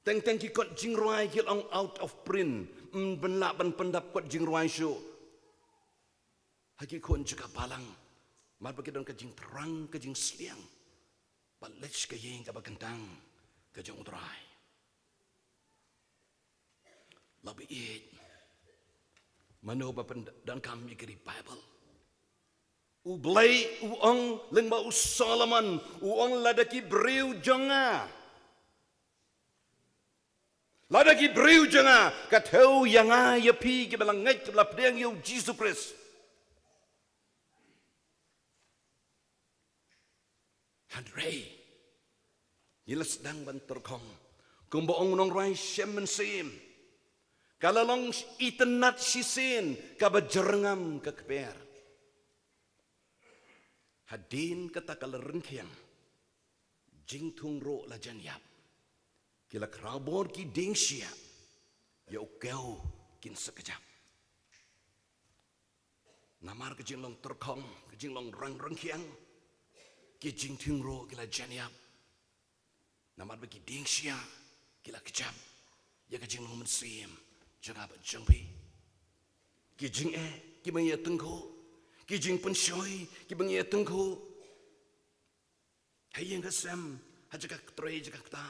Teng ki kot jing ruai ki long out of print. Ben la ban pendap kot jing ruai show. Hagi kon juga balang. Mat bagi don ka jing terang ka jing sliang. Balech ka yeng ka bagentang ka jeng utrai. Labi it mano ba dan kami ke Bible ublay uang lengba Solomon uang ladaki breu jonga ladaki breu jonga katau yang ya pi ke balangai ke lapdeng yo Jesus Christ handrei yelas dang ban terkong kumbaong nong rai shemen sim kalalong itenat sisin kabajerengam kekeper. Hadin kata kalerengkiang jing tung ro la jan yap. Kila krabor ki ding sia ya ukeu kin sekejap. Namar ke jing long terkong ke jing long rengkiang ki jing tung ro kila jan yap. Namar bagi ding sia kila kejap ya ke jing long mensim. Jangan berjumpa. Kijing ki bang ya tengko. Kijing pensyoi ki bang ya tengko. Hayang kasam hajak trei jaka kta.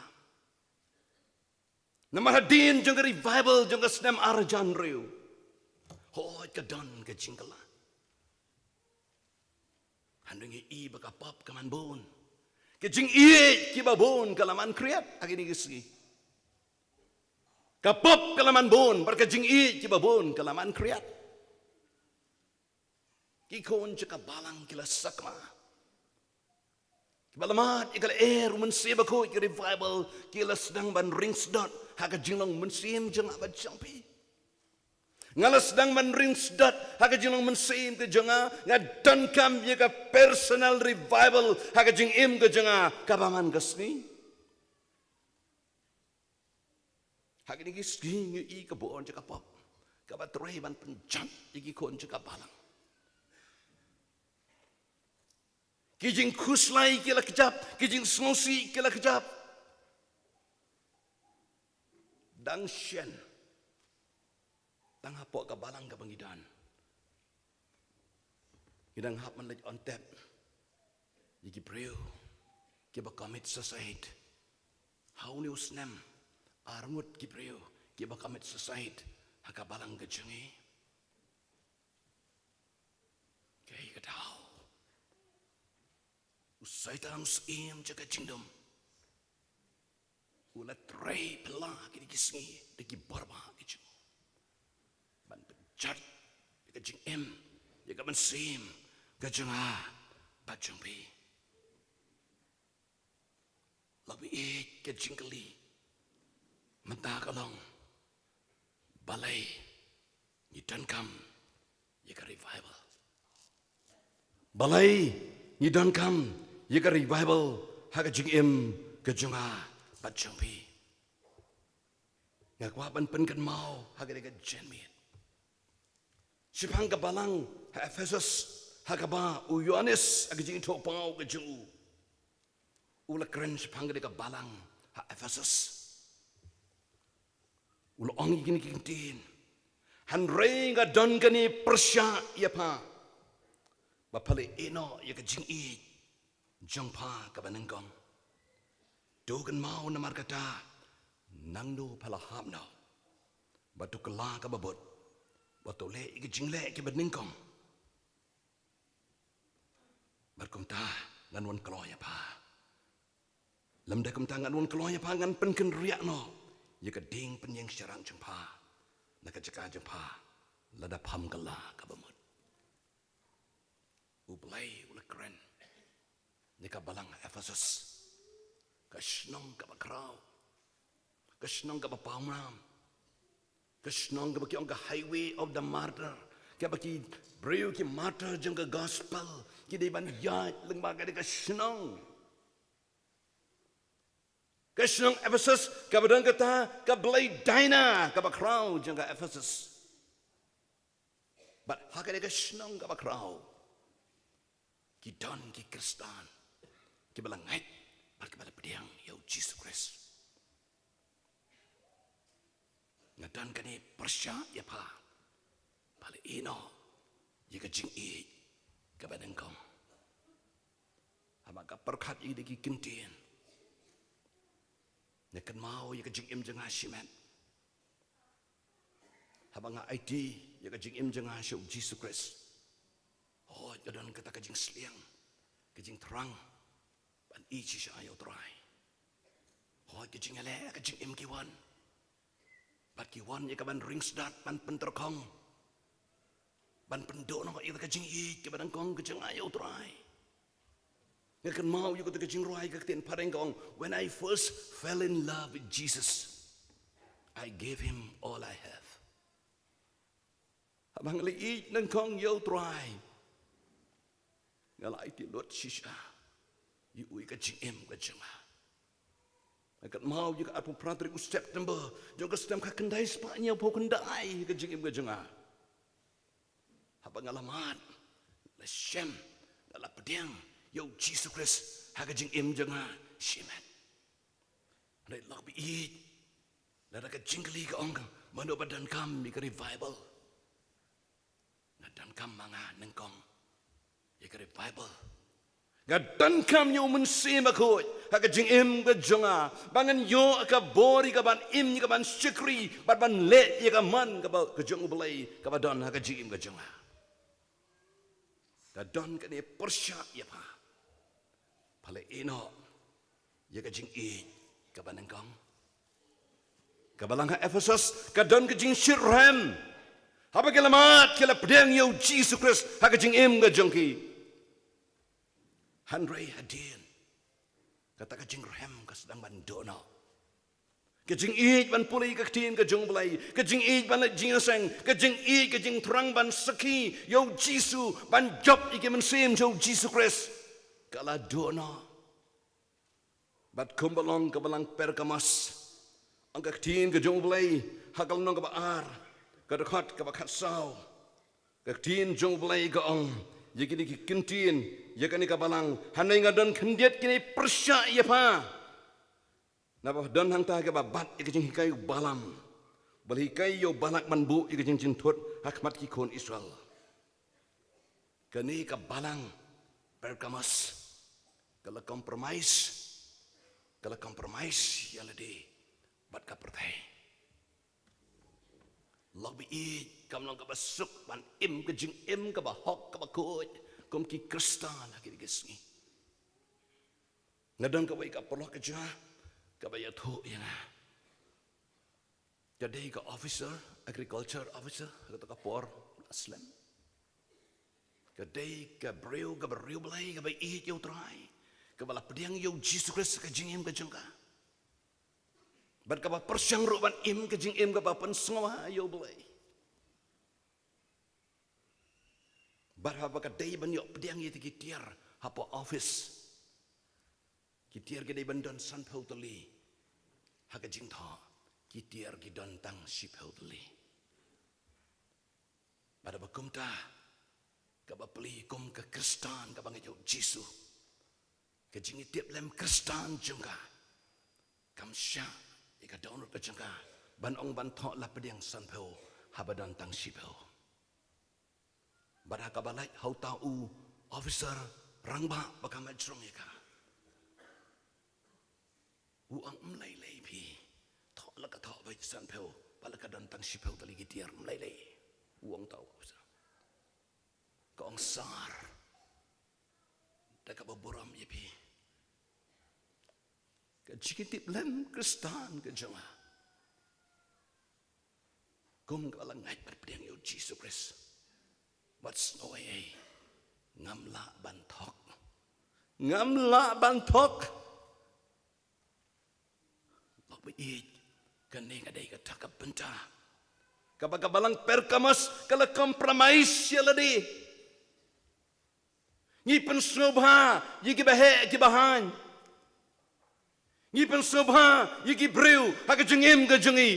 Nama hadin jangka revival jangka snem arjan reu. Hoi kadon ke jingkala. Handungi i bakapap kaman bon. Kijing i ki babon kalaman kriat agini gisi. Kapop kalaman bon, berkejing i kiba bon kalaman kriat. Kikon cika balang kila sakma. Kibalamat ikal air menseba ko ikal revival kila sedang ban rings dot haka jinglong mensim jeng abad jampi. Ngala sedang ban rings dot haka jinglong mensim ke jenga ngadan kam yaka personal revival haka jing im ke jenga kabaman kesni. Hak ini kising i kebon cakap pop, kabat reban penjat iki kon cakap balang. Kijing kuslai kila kejap, kijing snosi kila kejap. Dang shen, dang hapok kabalang kabangidan. Idang hap man lej on tap, iki preu, kiba commit suicide. How ni usnem? Armut kipreo kiba kamit society hakabalang gajengi kay kadao usai tang sim jaga jingdom ulat rei pela kini kisngi deki barba kicu ban pejat gajeng em jaga ban sim gajenga bajengpi labi ik gajengkeli mentah kalong balai ni dankam yaka revival balai ni dankam yaka revival haka jing im ke junga pat jungpi ngakwa ban pen kan mau haka de jenmit sipang ka balang ha Ephesus haka ba u Yohanes ag jing to pau ke jungu ula kren sipang de ka balang ha Ephesus ulo ongi gini kintin han renga don kani persya ya pa bapale eno ya ka jing i jong pa ka banengkong Dogan mau namar kata nang do palaham no. Batu kela ka babot. Batu le ike jingle ke beningkong. Barkum ta nganwan keloya pa. Lam dakum ta nganwan keloya pa ngan penken riak no. Ya ka ding penyeng syarang jempa. Naka jeka jempa. Lada pam kala ka bamut. Ublay ula keren. Nika balang Ephesus. Kashnong ka bakraw. Kashnong ka bapamram. Kashnong ka baki on the highway of the martyr. Ka baki brew ki martyr jang ka gospel. Ki di ban yat leng baga di kashnong. Kashnong Ephesus ka badang kata ka blay dina ka bakraw jang ka Ephesus. But hakade kashnong ka bakraw. Ki don ki Kristan. Ki balang ngait. Barkabala pediang yau Jesus Christ. Ngadan kani persya ya pa. Bala ino jika jing i kabadang kong. Hamaga perkat i deki kintin. Nakan mau jika jing im jeng hashiman. Habanga IT jika jing im jeng hashiu Jesus Christ. Oh jadan kata kajing seliang, kajing terang. Ban ichi siya ayaw try. Hoy kajing ale, kajing im kiwan. Bat kiwan ya kaban rings dat, ban penterkong. Ban pendo no iya kajing i, kaban kong kajing ayaw try. Ngakan mau yung kajing ruay kaktin pareng kong. When I first fell in love with Jesus, I gave him all I have. Habang liit ng kong yaw try. Ngalay tilot siya. Iui ka jing em ka jing ha. Akat mau juga apu pratri u September. Jong ka stem ka kendai Spanya po kendai ka jing em ka jing ha. Haba ngalamat. La shem. La pediang. Yo Jesus Christ. Ha ka jing em jing ha. Shemet. Rai lak bi eat. La ka jing kali ka ong. Mano badan kam mi ka revival. Nadan kam mga nengkong. Ya ka revival. Gadan kam yo mensim aku, hak jing im ke jonga, bangan yo ka bori ka ban im ka ban syukri, ban le ya ka man ka ba ke jong ubelai ka badan hak jing im ke jonga. Gadan ka ni persya ya pa. Pale ino ya ka jing i ka banengkong. Ka balang ha Ephesus gadan ka jing Shirham. Haba kelamat kela pedang yo Jesus Christ hak jing im ke jongki. Handray hadin. Kata kajing rehem kasedang bandono. Kajing ij ban pulai kaktin kajung belai. Kajing ij ban jing seng. Kajing ij kajing terang ban seki. Yo Jisu ban job iki mensim yo Jesus Christ. Kala dono. Bat kumbalong kabalang perkamas. Ang kaktin kajung belai. Hakal nong kabaar. Kadakot kabakat saw. Kaktin jung belai kaong. Yakini kintin, yakini kabalang, hanay nga don kandiat kini persya iya pa. Napa don hang ta kababat ikajing hikay balam. Bal hikay yo balak manbu ikajing jintut hakmat kikon Israel. Kani kabalang perkamas, kala compromise yaladi bat kapertai. Lobby it, kam lang kabasuk, ban im kajing im kabahok kabakot, kum ki kristan hakiri gisngi. Ngadang kawai kaperloh kaja, kabayat ho ya na. Jadi ka officer, agriculture officer, kata kapor aslam. Kadai ka breu belai, kabay it yo try, kabala pediang yo Jesus Christ kajing im kajang ka. Ban kaba persyang ruban im kajing im kaba pensengwa yo belai. Bar haba kadai ban yo pediang yiti kitiar hapa office. Kitiar kadai ban don san pautali. Haka jing tha kitiar ki don tang si pautali. Pada bakumta kaba peli kum ke Kristan kaba ngayo Jisu. Kajing tiap lem Kristan jengka. Kam sya ika download ka jangka ban ong ban thok la pediang san pheo habadan tang si pheo bada ka balai hau tau officer rangba baka majrong ika uang melai pi thọ là cái thọ với san phèo và là cái đàn tăng ship phèo tali cái tiar melai uang tahu có ông sar đã cái boram ye pi cái chikitip lem Kristan cái jama kum cái lang ngai bật piang yêu Jesus Christ what's no way ngam la ban thok lok bi kane ka dai ka thakap benta ka balang perkamas kala compromise yaladi ngi pen snobha yigi bahe ki bahan ngi pen snobha yigi breu ha ka jengem ka jengi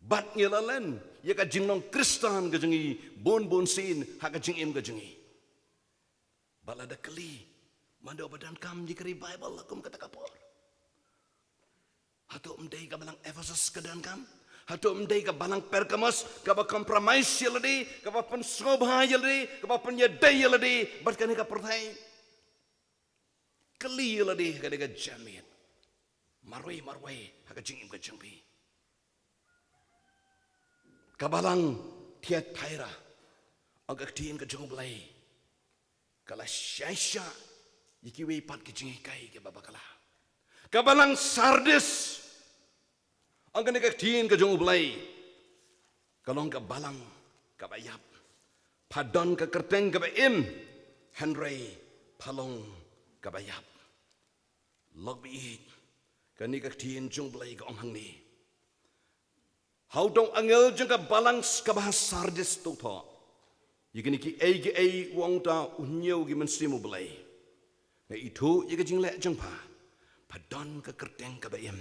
bat ngilalen ya ka jingnong Kristan ka jengi bon sin ha ka jengem ka jengi balada kali mando badan kam di Bible akum kata kapor hatu mdei ka balang Ephesus ka dan kam hatu mdei ka balang Pergamos ka ba compromise yaladi ka ba pen sobha yaladi ka ba pen yadai yaladi bat kani ka perthai kali yaladi ka de ka jamiat marwai ha ka jingim ka jangpi ka balang tiat thaira agak tin ka jonglai kala syasya yikiwe pat ke jingi kai ke babakala kabalang Sardis angkan ke tin ke jong ublai kalong ka balang ka bayap padon ka kerteng ka baim Henry palong ka bayap logbi kani ka tin jong ublai ka ong hangni how dong angel jong ka balang ka bahas Sardis to tho yikini ki ai wong ta unyau gi mensimu belai na itu yika jing le jang pa padon ka kerteng ka bayam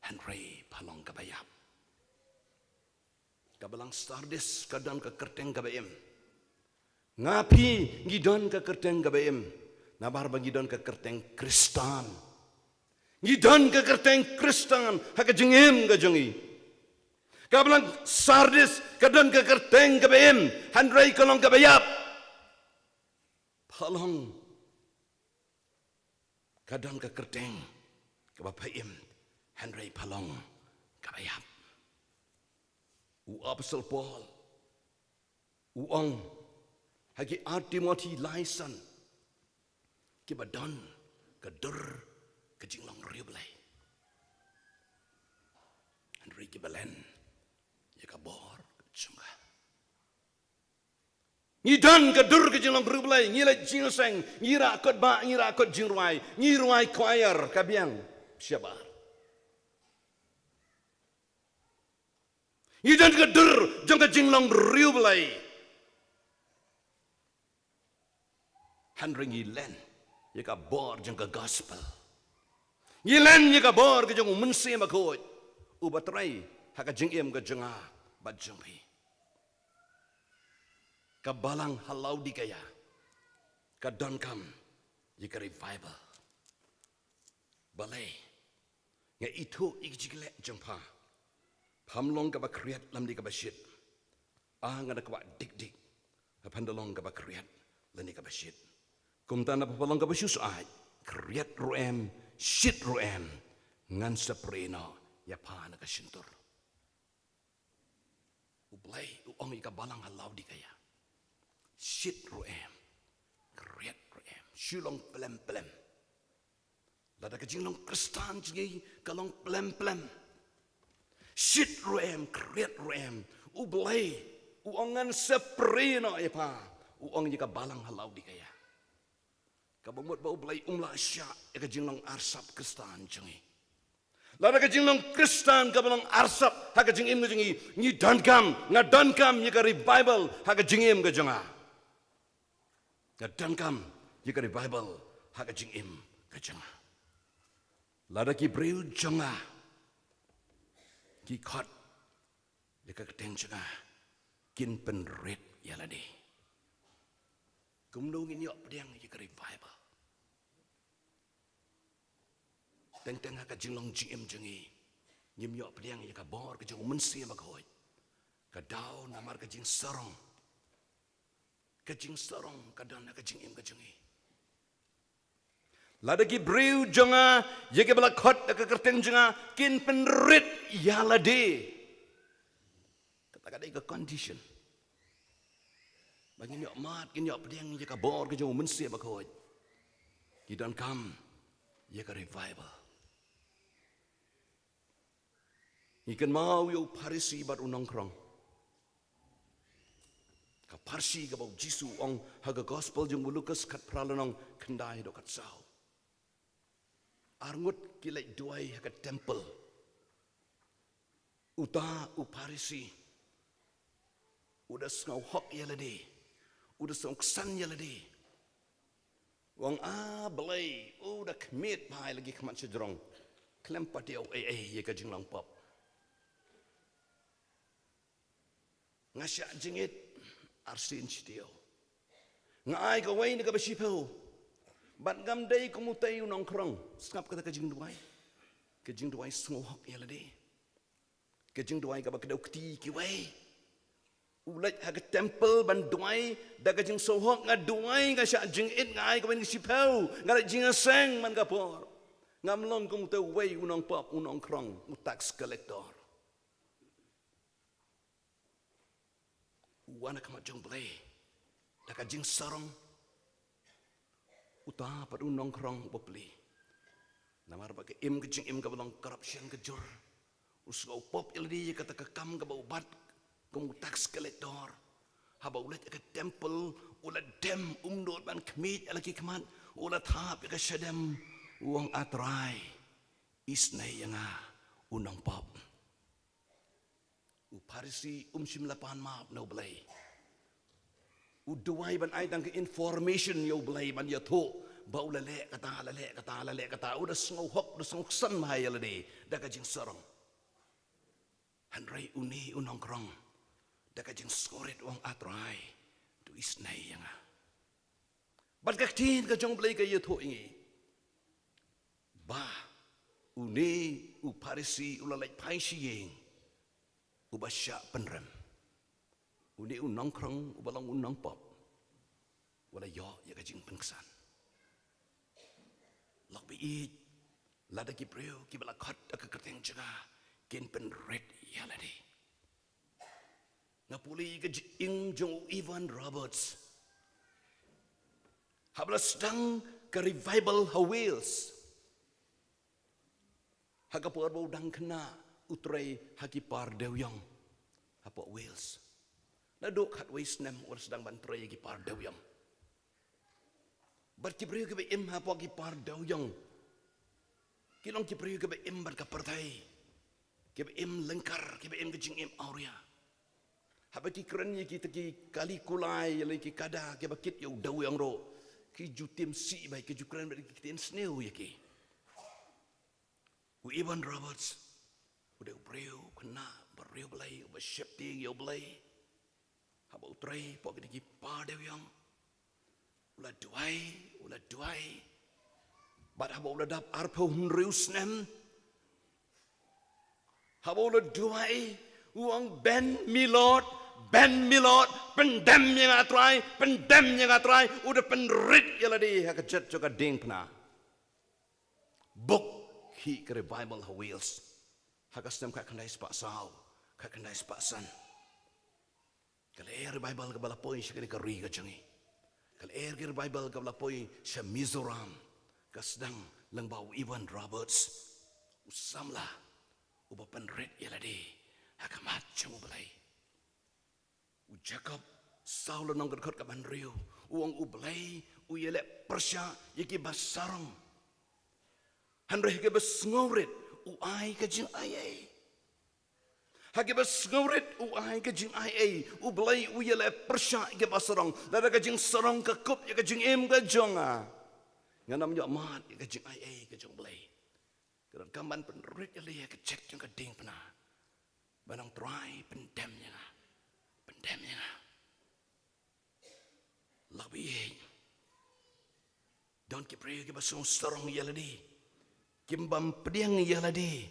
Henry palong ka bayap ka balang Sardis ka don ka kerteng ka bayam ngapi ngidon ka kerteng ka bayam na bar bagi don ka kerteng Kristan ngidon ka kerteng Kristan ha ka jingem ka jongi kabalang Sardis kadang ke kerteng ke bayam Henry kolong ke bayap palong kadang ke kerteng ke bayam Henry palong ke bayap Apostle Paul uang hagi Timothy laisan ke badan ke dur ke jinglong riublai Henry ke balen kabor cuma ngidan kadur ke jinglong rublai ngila jingseng ngira kot ba ngira kot jingruai ngiruai choir kabiang siapa ngidan kadur jong ke jinglong rublai Henry ngilen ya kabor jong ke gospel ngilen ya kabor ke jong mensi makot ubatrai haka jingem ke jengah bajumpi kabalang halau di kaya kadon kam jika revival balai nga itu ikjigile jumpa pamlong ka bakriat lam di ka basyit nga ka dik pandalong ka bakriat lani ka basyit kumtana papalong ka basyus ay kriat ruem shit ruem ngan sapreno ya pa na ka sintur ublay uong ika balang halau di kaya shit ruem kriat ruem shulong plem lada ka jinglong Kristan jingi kalong plem shit ruem kriat ruem ublay uongan sepreno epa uong ika balang halau di kaya kabumut ba ublay umla sya ika jinglong arsap Kristan jingi lada ka jinglong Kristan kabalang arsap haka jingim ka jingi ni dankam yika revival haka jingim ka jonga ngadankam yika revival haka jingim ka jonga lada ki breu jonga ki khot yika keteng jonga kin penret yalade kumdong ini op diang yika revival teng haka jinglong jim jengi nyim yo pediang ya ka bor ke jong mensi ma khoi ka dau namar ka jing sarong ka dan ka jing im ka jengi Lada ki briu jonga, ye ke bala khot ke kerteng jonga, kin penrit ya lade. Kata kata ke condition. Bagi nyok mat, kin nyok pediang ye ka bor ke jong mensia bakoi. You don't come, ye ka revival. Ikan mau yo parisi bat unang krong. Ka parsi ka bau Jisu ong haga gospel jong Lukas kat pralanong kendai do kat sau. Arngut kilai duai haga temple. Uta uparisi. Udah sengau hok yalade. Udah sengau kesan yalade. Wong belai. Udah kemit pai lagi kemat sejerong. Kelempat dia ye ka jinglang pop. Ngasyak jingit arsin sitio. Ngai ka wai ni ka basipau. Bat gam dai ko mutai unong krong. Skap kata ka jing duai. Ka jing duai sengau hok yalade. Ka jing duai ka ba kedau keti ki wai. Ulat haga temple ban duai da ka jing sohok nga duai ka syak jing it ngai ka ban sipau. Ngara jing aseng man ka por. Ngam long ko mutai wai unong pop unong krong tax collector. Wana kamat jong belai. Daka jing sarong. Uta padu nongkrong bopli. Namar pakai im ke jing im ka belong corruption ke jur. Usgau pop iladi kata kekam ka baubat. Kamu tax collector. Haba ulat ke temple. Ulat dem umdot ban kemit lagi kemat. Ulat hap ke syadem. Uang atrai. Isnai yang unang pop. Uparisi simlapan maap na ublay. Uduay ban ay tang information yo ublay man yato. Ba ulale kata. Uda sngauhok, uda snguksan mahayalade. Daga jing sarong. Hanray uni unang krong. Daga jing skorit uang atray. Tu isnay yang Bat kaktin ka jong ublay ka yato ingi. Ba uni uparisi ulalay paisiyeng. Ubasya penrem. Uni unang krong, ubalang unang pop. Wala yo, ya kajing pengsan. Lak biit, lada ki priyo, ki balakot, aga kerteng jaga, kin penret yaladi. Ngapuli ka jing jong Evan Roberts. Hablas dang ka revival ha Wales. Haga po arbaw dang kena. Utray haki par dewyang apa Wales. Nadok hat Wales nem or sedang bantray haki par dewyang. Bar kipriyo ke im hapa haki par dewyang. Kilong kipriyo ke im bar kapartai. Ke im lengkar ke im kejing im auria. Haba ki keren ki taki kali kulai yalai ki kada ke bakit yo dewyang ro. Ki jutim si bai ke jukran bar ki tin sneu yaki. Evan Roberts udah beriu kena beriu belai ubah shifting yo belai haba utrai pok ki pa dewyang ulah duai bat haba ulah dap arpo hunriu snem haba ulah duai uang ben milot pendem yang atrai udah penrit yaladi hakajet joka ding pena buk hi ke revival ha Wales. Hagas nam kakandai sepak sau, kakandai sepak san. Kalau air Bible ke balapoi sekali kari kacangi. Kalau air ke Bible ke balapoi se Mizoram, kasdang lengbau Evan Roberts. Usamlah, uba penrit yaladi, hakamat cemu belai. Jacob Saul nong kerkot kaban riu, uang ublai, uyelek persya yaki basarong. Hanreh ke besngorit. Uai ke jing ai. Hagi besngorit uai ke jing ai. Ublai uyele persya ke basarong. Lada ke jing sarong ke kup ya ke jing im ke jonga. Nganam yo mat ke jing ai ke jong blai. Keran kamban penrit ya le ke cek jong ke ding pena. Banang try pendemnya. Labi. Don't keep pray ke basong sarong ya ladi. Kimbam pediang yaladi.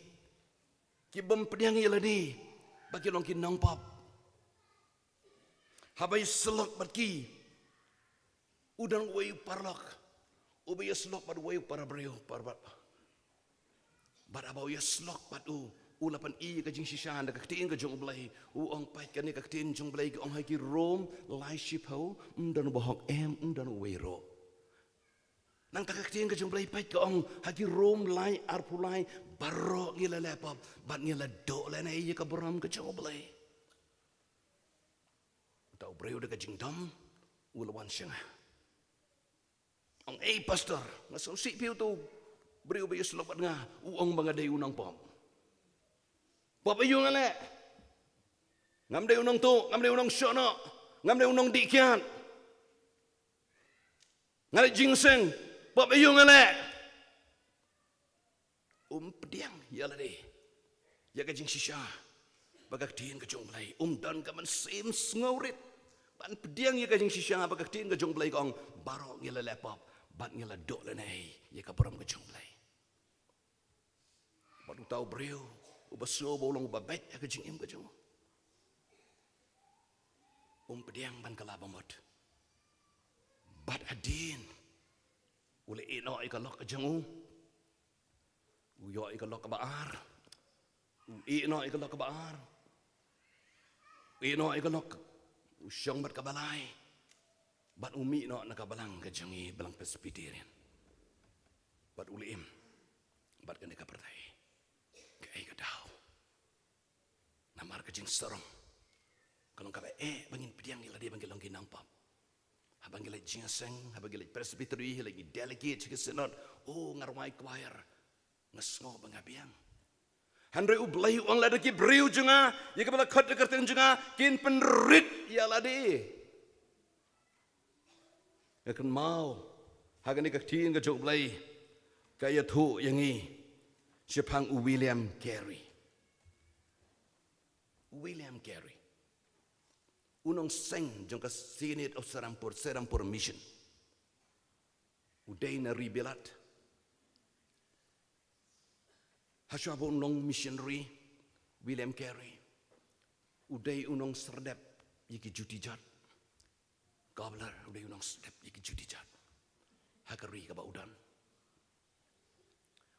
Bagi long kinang pop. Habai selok bagi. Udang wei parlak. Ubi yaslok pad way para breu para bad abau yaslok pad ulapan ka jing shishan da kaktiin ka jong blai ong pai ka ni kaktiin jong blai ka ong hai ki rom lai ship ho dan bohok dan wero nang ta kaktiin ka jong blai pai ka ong hai ki rom lai arpulai barro ngila lepop bad ngila do le na ka bram ka jong blai tau breu da ka jing dam ulawan syang ong pastor ngaso si piu tu breu ba yaslok pad nga ong bangaday unang pom Papa yung ale, ngamde unong tu, ngamde unong shono, ngamde unong dikian, ngale jingseng, papa yung ale, pediang ya lade, ya ka jing shisha, bagak tien ka jong blai, dan ka man sim ngaurit, ban pediang ya ka jing shisha, bagak tien ka jong blai kong baro ngila lepop, bat ngila dok lenai, ya ka peram ka jong blai, batu tau breu. Ubaso bolong babet ya kejing im kejung. Pediang ban kalabamot. Bat adin. Ule ino ikalok kejung. Uyo ikalok kebaar. Ino ikalok kebaar. Ino ikalok usyong bat kabalai. Bat umi no nakabalang kejengi belang pesepitirin. Bat ule im. Bat kene kapertai. Kaya kadaw. Namar kajing serong. Kalau kabe bangin pediang gila dia bangin longgi nampam. Habang gila jingseng, habang gila presbytery, lagi delegate ke senat. Ngarwai choir. Ngesngo bangabiang. Handre ublay uang lada ki breu junga, ya kepala khot kerten junga, kin penrit ya lade. Ya kan mau. Hagan ni kaktiin ka jok blay. Kaya tu yang ni. Siapang William Carey. William Carey. Unong seng jong ka Senate of Serampur Mission. Uday na ribelat. Hasya po unong missionary William Carey. Uday unong serdep yiki jutijat. Gobler uday unong serdep yiki jutijat. Hakari ka ba udan.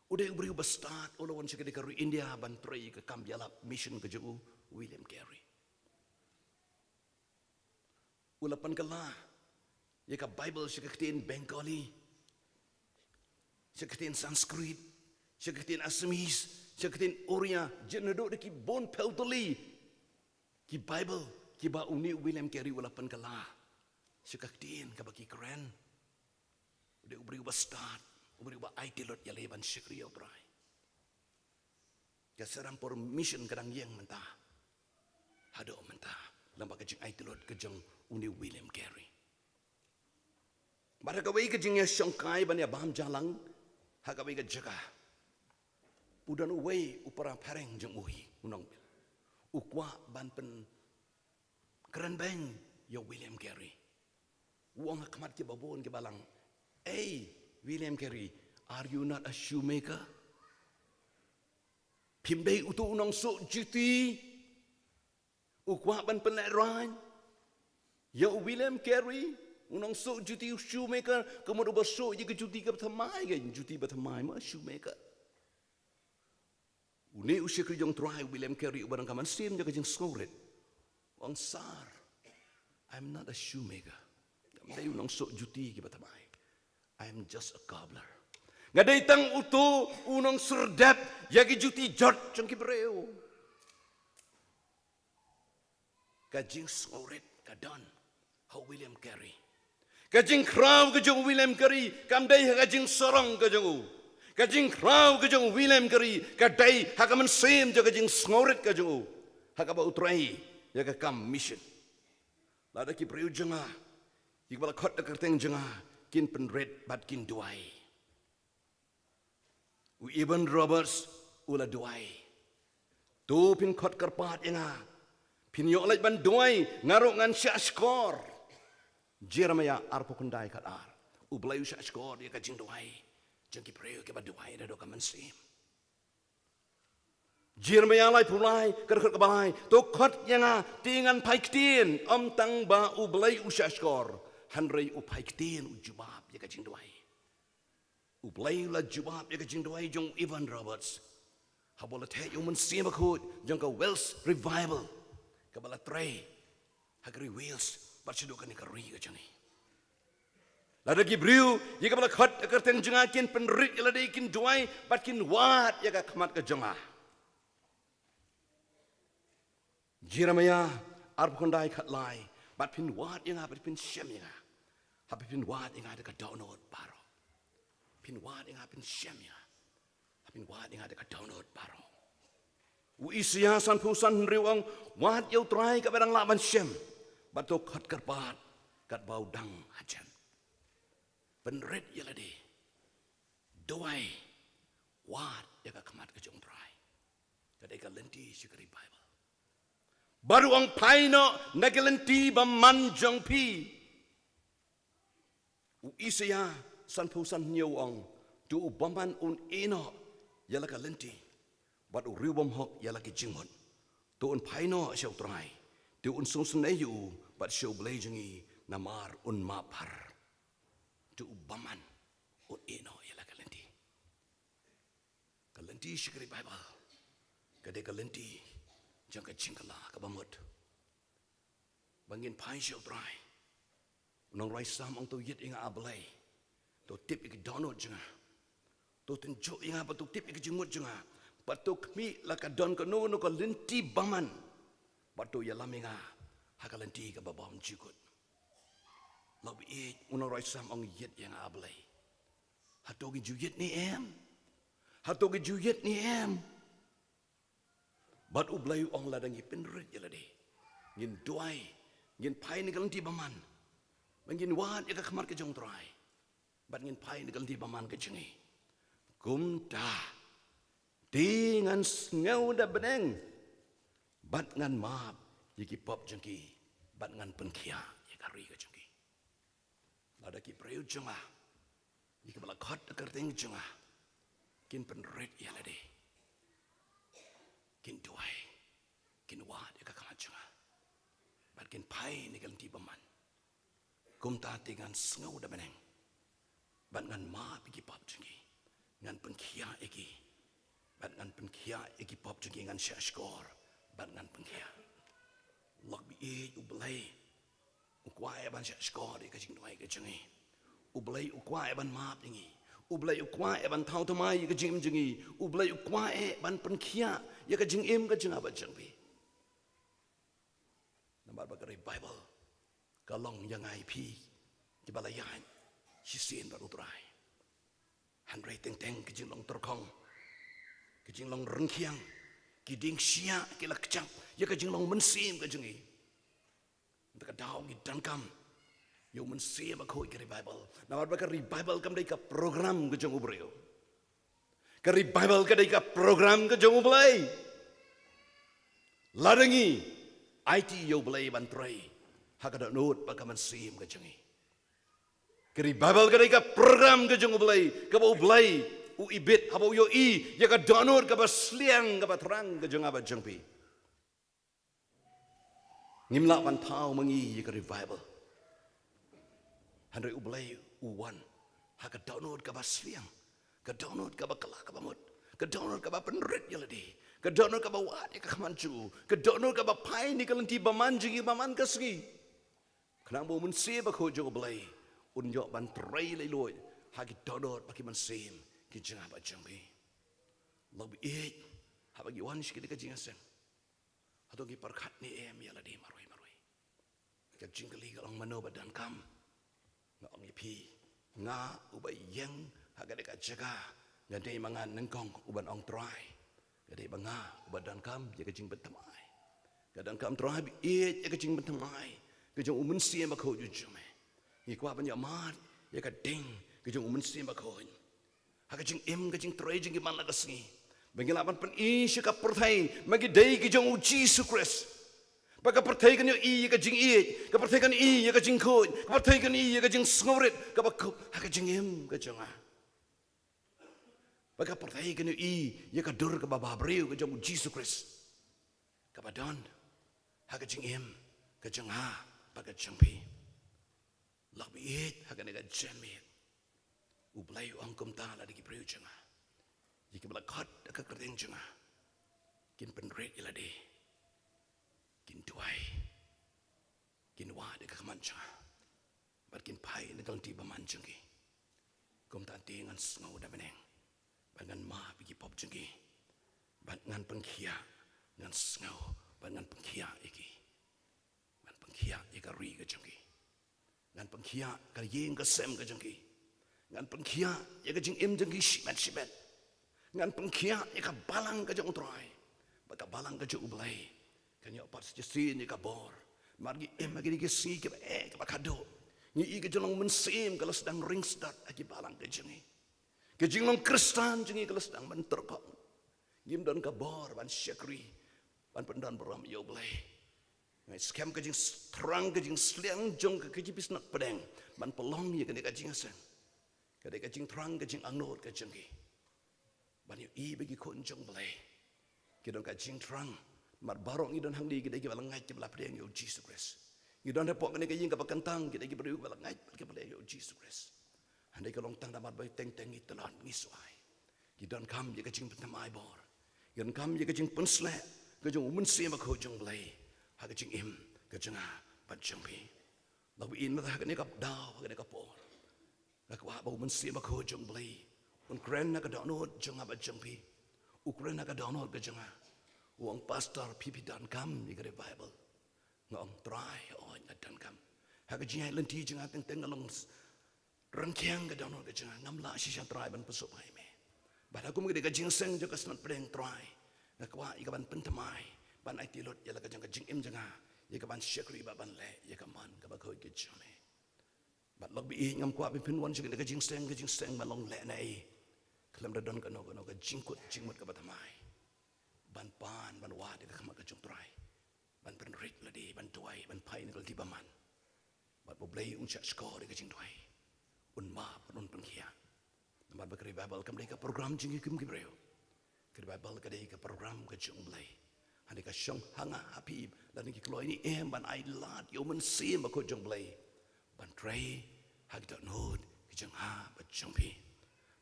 Udah beri bestat, olawan sekali ke India bantrai ke Kambialap mission ke Jawa William Carey. Ulapan kalah, ya ke Bible seketin Bengali, seketin Sanskrit, seketin Assamese, seketin Oriya, jenado deki bon peltoli, ki Bible, ki ba uni William Carey ulapan kalah, seketin kabaki keren, udah beri bestat. Ubah IT lot ya leban syukri obrai. Kasaran por mission kadang yang mentah. Hado mentah. Lampak kejeng IT lot kejeng uni William Carey. Pada kawai kejeng ya Shanghai ban ya baham jalang. Hakawai kejeka. Udan uway upara pareng jeng uhi unang bil. Ukwa ban pen keren bang ya William Carey. Uang hakmat ke babon ke balang. William Carey, are you not a shoemaker? Pimbay utu unang sok juti. Ukwa ban penleran. Ya William Carey, unang sok juti shoemaker. Kemudian besok je ke juti ke bertamai kan? Juti bertamai mah shoemaker. Uni usia kerjang try William Carey barang kaman sim jaga jeng skoret. Wang sar. I'm not a shoemaker. Kamday unang sok juti ke bertamai. I'm just a cobbler. Ngadai tang utu unang serdap yagi juti jot cengki breu. Kajing skoret kadon how William Carey. Kajing kraw kajong William Carey kamdai kajing sorong kajong. Kajing kraw kajong William Carey kadai hakaman sem jo kajing skoret kajong. Hakaba utrai yaga kam mission. Lada ki breu jenga. Ikbala khot kerteng jenga. Kin penred bat kin duai. Even Roberts ula duai. Tu pin khot kerpat inga. Pin yok laj ban duai ngaruk ngan syak skor. Jeremiah arpo kundai kat ar. Ublay syak skor dia kajing duai. Jengki preu ke ba duai da do kaman sim. Jeremiah lai pulai kerkhot kebalai. Tu khot yang tingan paiktin om tang ba ublay usyak skor. Handrai upai ketin ujubab ya kajing duai. Ublay la jubab ya kajing doai jong Evan Roberts. Habola te yung man siya makut jong ka Wells Revival. Kabala tray. Hagari Wales. Batsido ka ni kari ka jang. Lada gibriu ya kabala khat akarteng jang akin penrit ya lada ikin doai batkin wat ya ka kamat ka jang. Jeremiah arbkondai khat lai batpin wat ya batpin syam ya. Habipin wat ya ada ka download baro. Pin wad yang apin syamya, apin wad yang ada kat download baru. Uisia san pusan riwang wad yau try kat barang laban syam, batuk kat kerpat kat bau dang hajan. Penret yaladi, doai wad yang kamat kejong try, kadai kalenti syukuri Bible. Baru ang paino nagalenti bamanjong pi. Uisia san pusan nyawang tu baman un eno yala ka lenti bat u riwam hok yala ki jingmon tu un paino syau trai tu un sungsun ayu bat syau blajangi namar un mapar tu baman un eno yala ka lenti syukri Bible kade ka lenti jang ka jingkala ka bamot bangin pai syau trai nong rai sam ang tu yit inga ablay to tip ik download jenga to tunjuk inga patuk tip ik jengmut jenga patuk mi laka don ko no ko lenti baman patu ya laminga hakalenti ka babam jikut lobi e una roi sam ong yet yang ablay hatogi juyet ni em hatogi juyet ni em bat ublay ong ladangi penrit yalade ngin duai ngin pai ni kalenti baman ngin wat ya ka khamar ka jong trai bat ngin pai ni kalenti baman ka jengi kumta dengan ngau da beneng bat ngan maap yiki pop jengki bat ngan penkia yakari ka jengki lada ki preu jenga yiki bala khat kerteng jenga kin penret yalade kin duai kin wat ya ka kama jenga bat kin pai ni kalenti baman kumta dengan ngau da beneng bat ngan maap yiki pop jengki ngan penkia iki bat ngan penkia iki pop jengki ngan syashkor bat ngan penkia lok bi e ublay ukwai ban syashkor iki jing duai ke jengi ublay ukwai ban maap jengi ublay ukwai ban thau thamai ke jing jengi ublay ukwai ban penkia ya ke jing em ke jing aba jengbi nambar bagari Bible kalong yang ai pi di balayan sisen baru trai handrai teng teng kijing long terkong kijing long rengkiang kiding sia kila kecang ya kijing long mensim kijingi tak daw gi dankam yo mensim aku ikari Bible na bakari Bible kam dai ka program kijing ubreo kari Bible ka dai ka program kijing ublay ladangi IT yo blay bantrai hakada note pakaman sim kijingi kari Bible kadai ka program ka jeng ublay ka ba ublay u ibit haba yo I ya ka download ka ba sliang ka ba terang ka jeng aba jeng pi ngimla ban thau mangi ya ka Bible handai ublay u1 ha ka download ka ba sliang ka download ka ba kala ka ba mot ka download ka ba penrit yaladi ka download ka ba wat ka kamancu ka download ka ba pai ni kalenti ba manjingi ba man kasgi kenang bo mun se ba ko jeng ublay unjok ban trai lai loi hagi dodot bagi man sim ki jengah ba jengbi lobi e ha bagi wan shi ka jinga sen hato ki parkhat ni em ya la di maroi ka jingli ka long mano ba dan kam nga ong pi nga ubai yang haga de ka jaga nga dei mangan nengkong uban ong trai ga dei banga uban dan kam ya ka jing bentamai ka dan kam trai e ya ka jing bentamai ka jong umun sim ba ko ju jume ikwa ban ya mat ya ka ding ke jong umun sim ba ko ha ka jing em ka jing trai jing man la ka singi bangila ban pen I shi ka perthai magi dei ke jong Jesus Christ ba ka perthai kan yo I ka jing I ka perthai kan I ya ka jing ko ka perthai kan I ya ka jing sngawrit ka ba ko ha ka jing em ka jong ba ka perthai kan yo I ya ka dur ka ba breu ka jong Jesus Christ ka ba don ha ka jing em ka jong ha ba ka jong pi lak bi it hakan ga jami Ublay angkum ta la digi priu changa. Jika bala khat ka kerdeng changa. Kin penret ila de. Kin tuai. Kin wa de ka man changa. Bat kin pai na kal ti ba man changi. Kum ta te ngan ngau da beneng. Ban ngan ma bigi pop changi. Ban ngan pengkhia ngan ngau ban ngan pengkhia iki. Ban pengkhia ika ri ka changi. Ngan pengkhia ka yeng ka sem ka changi. Ngan pengkhia ya ka jing im changi shimet. Ngan pengkhia ya ka balang ka jang utrai. Baka balang ka jang ublay. Kanya opat sejasin ya ka bor. Margi im agi digi si ka ba kado. Ni ika jang mensim kalau sedang ring sedat agi balang ka jangi. Ka jing long kristan jangi kalau sedang menterkok. Yim don ka bor ban syakri. Ban pendan beram ya ublay. Ngai scam ka jing terang ka jing sliang jong ka kejipis nak pedeng. Ban pelong ya ka jing asen. Kadai kajing terang kajing angnot kajing ki. Banyu i bagi konjong belai. Kidon kajing terang. Mar barong idon hang di kadai ki balangai ki bala pedeng yo Jesus Christ. Idon dapok kani kajing ka pakantang kadai ki beriu balangai ki pedeng yo Jesus Christ. Handai ka long tang damat bai teng i telan ngisuai. Kidon kam ye kajing pentamai bor. Kidon kam ye kajing pensle kajing umun sim ko jong belai. Ha kajing im kajing ban jongpi. Labu in mata kani kap daw kani kapor. Nakwa bau mensi ba ko jong blai un kren na ka download jong aba jong pi ukren na ka download ka jong uang pastor pipi dan kam ni ka Bible ngong try on na dan kam ha ka jing lenti jong ateng teng along rangkiang ka download ka jong ngam la si sha try ban pasop hai me ba da kum ka ka jing seng jong ka snot preng try nakwa i ka ban pentamai ban ai tilot ya la ka jong ka jing im jong ya ka ban shekri ba ban le ya ka man ka ba ko ka jong me Bat log bi ngam kwa bi pinwan jing ka jing seng malong le nai klam da don ka no ka jingkut jingmut ka batamai ban pan ban wa de ka khamat ka jong trai ban pen rit la di ban tuai ban pai ni kal ti baman bat bo blai un chat score ka jing tuai un ma pan un pengkhia nambar ba kri Bible kam dei ka program jing kim breu kri Bible ka dei ka program ka jong blai ande ka shong hanga happy dan ki kloi ni ban ai lat yo men sim ba ko jong blai ban tray hag dot nod kijang ha ba chongpi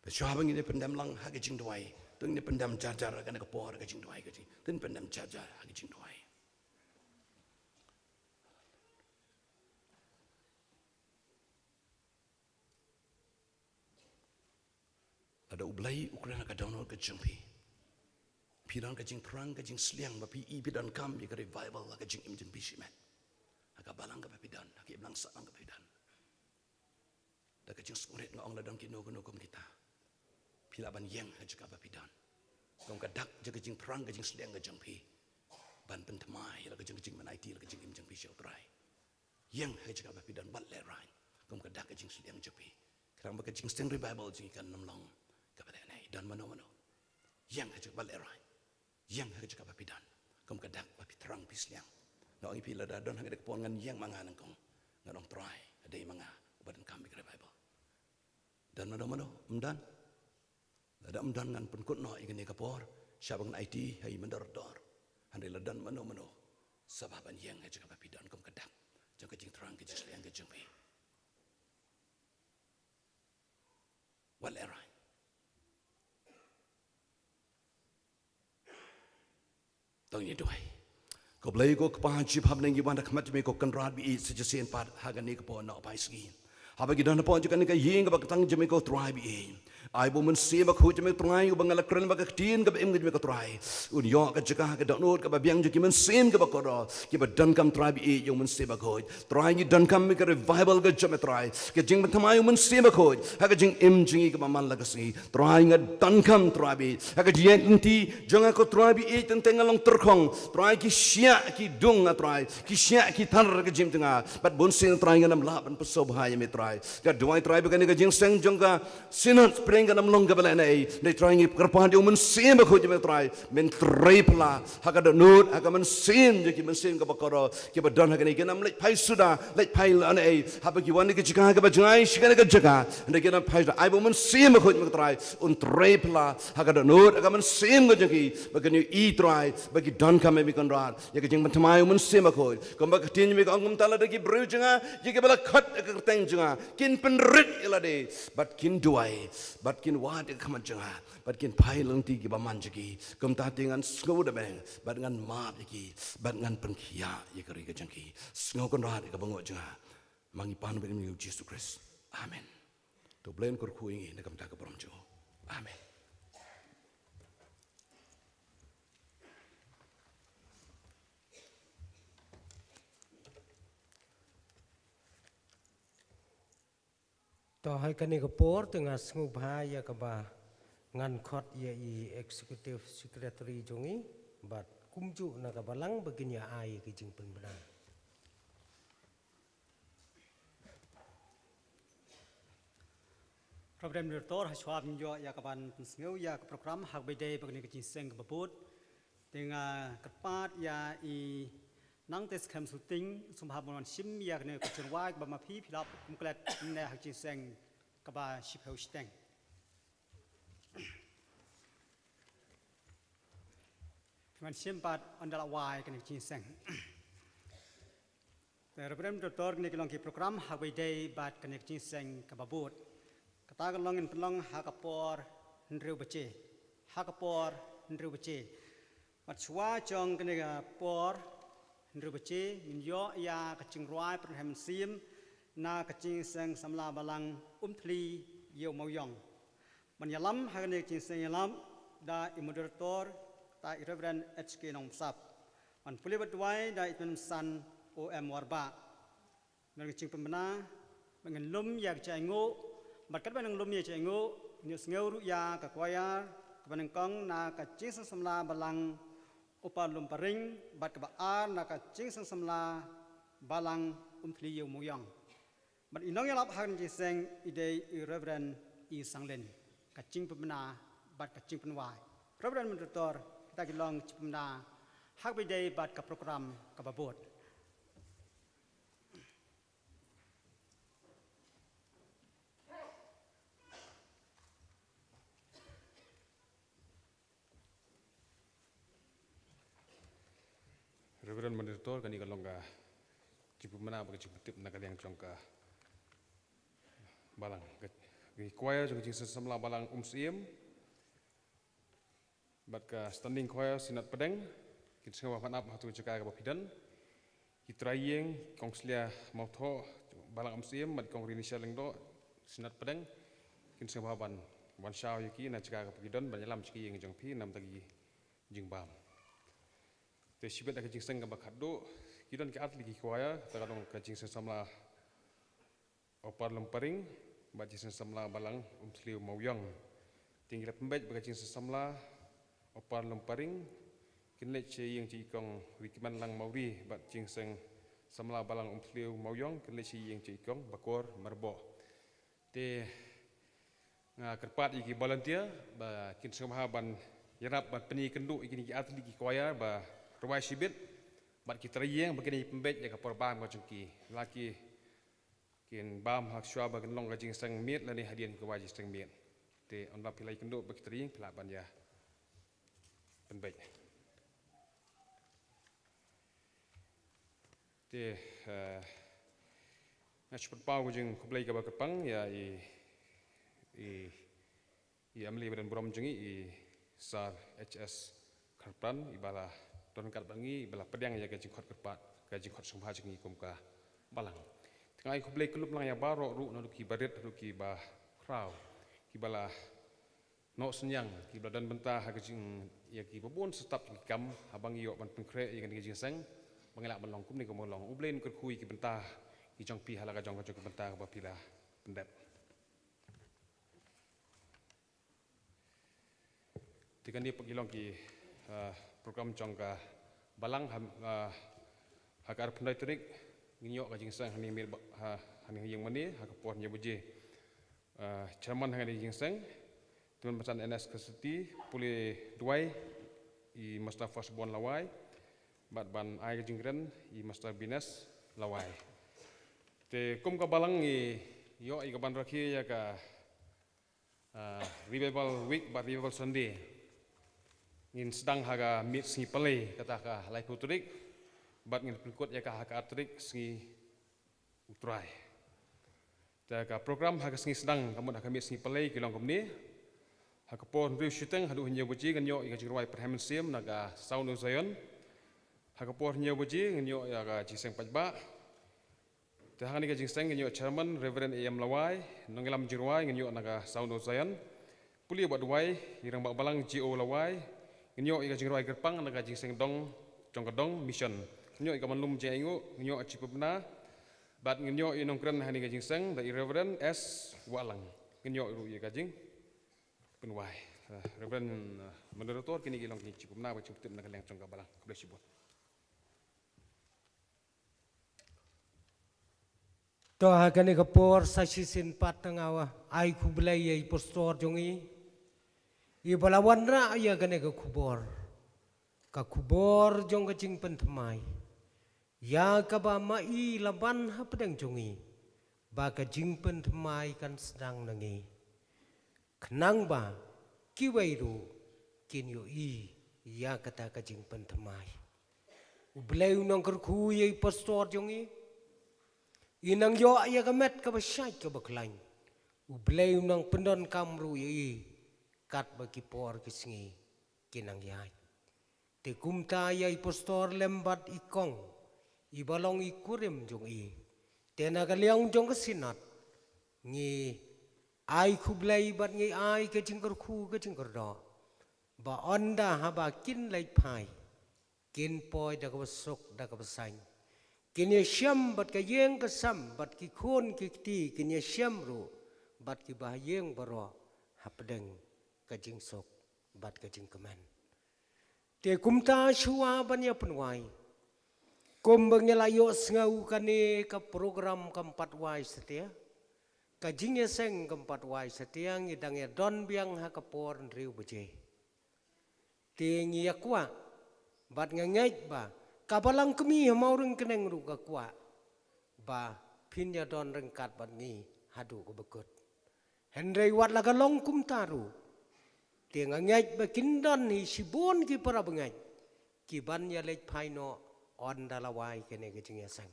ba chawang ni pendam lang hag jing doi tung ni pendam jajar kan ka por ka jing doi ka jing tin pendam jajar hag jing doi ada ublai ukraina ka download ka chongpi piran ka jing prang ka jing sliang ba pi i pidan kam ka revival ka jing im jing bishimet aga balang ka pidan hag iblang sa ang ka pidan da ka jing skuret ngong la dang kino kum kita pilaban yang ha jaka ba pidan kong ka dak jaga jing prang ka jing sliang ka jing pi ban pentamai la ka jing man IT la ka jing im jing pi show try yang ha jaka ba pidan bat le rai kong ka dak ka jing sliang jing pi krang ba ka jing steng revival jing kan nam long ka ba nei dan mano yang ha jaka ba le rai yang ha jaka ba pidan kong ka dak ba pitrang pi sliang no ipi la da don ha ka pon ngan yang mangan kong ngadong try ada manga badan kami kira Bible dan mana umdan ada umdan ngan penkut no ingin kapor syabang IT hai mendor-dor handai ladan mana sababan yang aja ka pidan kom kedak jang kejing terang kejing seliang kejing pi wal erai tong ni doai ko blai ko pahaji phab nang giwan dak mat me ko kan rat bi sejesen pat hagan ni ko po no pai ski habagi dan po jukan ka ying ka tang jeme ko try bi ai bo men se ba khu jeme try u bangala kren ba ka tin ka em jeme ko try un yo ka jaka ka download ka ba biang ju ki men sem ka ba ko ro ki ba dan kam try bi yo men se ba ko try ni dan kam me ka revival ka jeme try ke jing ba thamai men se ba ko ha ka jing em jing ka ba man la ka si try nga dan kam try bi ha ka dien inti jonga ko try bi ten tengalong terkhong try ki sia ki dung nga try ki sia ki thar ka jim tanga bat bon se try nga nam la ban pa so bhai me try ka duai try ba ka ni ka jing seng jong ka sinat preng ka nam long ka bala nei nei try ngi karpan yo men se ba ko jeme try men try pla ha ka donut ha ka men sin je ki men sin ka ba ko ki ba don ha ka ni ka nam lek pai suda lek pai la nei ha ba ki wan ni ka jika ka ba jangai shika ka jaka nei ka nam pai da ai bo men se ba ko jeme try un try pla ha ka donut ha ka men sin ka jaki ba ka ni i try ba ki don ka me mi kon rat ya ka jing man thamai men se ba ko ba ka tin mi ka ngum tala da ki bru janga ye ka bala khat ka teng janga kin penrit ilade bat kin duai bat kin wad kaman janga bat kin pai leng ti ki baman jiki kum ta tingan sngo da beng bat ngan ma jiki bat ngan penkhia ye kari ka jangki sngo kon ra ka bango janga mangi pan beng ni Jesus Christ amen to blame kor khu ingi na kam ta ka brom jo amenต่อให้กันนี่ก็ปอร์ตึงอาสงบหายากบ่างานคอดยาอี executive secretary จงนี้บัดกุมจุนักบัลังบกินยาไอกิจึงเป็นบนา Program Director Hashwab Nyo Yakaban Sngeu Yak program hak bede bagni kecing seng kebut dengan kepat ya I nang tes kem syuting sumpah bonon sim yak ne kecing wak bama pi pilap muklet ne hak kecing seng keba ship hosteng Piman sim pat andala wai kene kecing seng Program Director ne kelong ki program hak bede bat kene kecing seng kebabut Kata kalong in pelong hakapor nriu bace, hakapor nriu bace. Macua jong kena por nriu bace minyo ya kacing ruai perhem sim na kacing seng samla balang umthli yau mauyong. Menyalam hakane kacing seng yalam da imoderator ta Reverend HK Nong Sap. Man pulih berduai da Ibn San OM Warba. Dan kacing pembina mengelum ya kacing Berkat banang lumia cengu, nyus ngeu ya kakwaya, kebanang kong na kacing semla balang upar lumparing, bat kebaar na kacing semla balang umthli yu muyang. Bat inong yalap hakan jiseng ide Reverend I Sanglen, kacing pembina bat kacing penwai. Reverend Mentor kita kilong pembina hak bidai bat ke program kababot. Reverend Mentor kani kalong ka cipu mana bagi cipu tip nak yang jongka balang ki choir jong jing samla balang siem bat ka standing choir sinat pedeng kit sengawa panap hatu ceka ka bapidan ki trayeng kongslia mau tho balang siem bat kong initial lengdo sinat pedeng kin sengawa ban shao yaki na ceka ka bapidan banyalam ceki yang jong pi nam tagi jing bam Te sibet kacing seng ka bakado kidan ki atli ki kwaya tagadong kacing seng samla opar lemparing bacing seng samla balang umsliu mauyang tinggal pembet kacing seng samla opar lemparing kinlet che yang ci kong rikiman lang mauri bacing seng samla balang umsliu mauyang kinlet che yang ci kong bakor merbo te nga kerpat iki volunteer ba kin seng ban yarap ban peni kenduk iki ki atli ki kwaya ba Ruai sibit, bat kita riang begini pembet jaga perbam kau cungki, laki kin bam hak syua bagen long kajing seng miet lani hadian ke wajib seng miet, te onda pilai kenduk bagi kita riang pelak banja pembet. Te nak cepat pau kajing kubelai ke bakapang ya i amli badan berom jengi i sar HS Karpan ibalah Tuan kat bangi belah pedang ya kajing khot kerpat kajing khot sumpah jengi kumka balang tengah aku beli kelub lang ya barok ru naluki barit naluki bah krau ki balah no senyang ki badan bentah kajing ya ki babon setap ki kam abang yo ban pengkre ya kajing seng mengelak balong kum ni kumolong ublen ker kui ki bentah ki jong pi hala kajong kajong bentah ba pila pendep tikan dia pagilong ki program jongka balang hakar pendai terik nginyok kajing sang hani mil hani yang mani hakapor nya buje chairman hani jing sang tuan pesan NS Keseti puli duai i Mustafa Subon lawai bat ban ai kajing ren i Master Bines lawai te kum ka balang i yo i ka ban rakhi ya ka revival week ba revival Sunday ngin sedang haga mit singi pelai kata ka lai putrik bat ngin pengkut ya ka haga atrik singi utrai Jaga program hagas ngi sedang kamu nak kami sengi pelai kilong kami. Hakapon riu syuteng hadu hanya buji ganyo ika jirwai perhamen sim naga sound of Zion. Hakapon hanya buji ganyo ya ga jiseng pajba. Tahan ni ka jiseng ganyo chairman Reverend A.M. Lawai nongelam jirwai ganyo naga sound of Zion. Puli buat duai irang bak balang GO Lawai ganyo ika jirwai gerpang naga jiseng dong jongkadong mission. Ganyo ika manlum jengo ganyo acipubna. Bat ganyo inong kren hani ka jiseng da Reverend S. Walang. Ganyo ru ika jing penwai Reverend moderator kini gilang kini cukup na cukup tim nak leng cong kabalang bless you. To hagane kapor sa sisin patangawa ay kublay ay postor jongi ibalawan ra ay gane ka kubor jong kacing pentemai ya kaba mai laban hapadang jongi ba kacing pentemai kan sedang nangi kenang ba kiwairu kinyo ya kata kacing pentemai ublay unang kerku ay postor jongi inang yo ya kamet ka basyay ka baklain ublay unang pendon kamru yi kat bagi por kisngi kinang yai te kumta yai postor lembat ikong ibalong ikurim jong te nagaliang jong kasinat ngi ai kublay bat ngi ai ke jingkar ku ke jingkar do ba onda ha ba kin lai pai kin poi da ka sok da ka sain kin ye syam bat ka yeng ka sam bat ki khon ki ti kin ye syam ru bat ki ba yeng baro ha pedeng ka jing sok bat ka jing kemen te kumta shua ban ya penwai kum bangelayo sngau kane ka program keempat wai setia kajingnya seng keempat wai setiang idangnya don biang hakapor riu beje tingi yakwa bat ngangait ba kabalang kemi maureng keneng ru kakwa ba pinya don rengkat bat ngi hadu ko bekut hendrei wat laga long kum taru ting ngait ba kindon hi sibon ki para bengai ki ban ya lek paino on dalawai kene kajingnya seng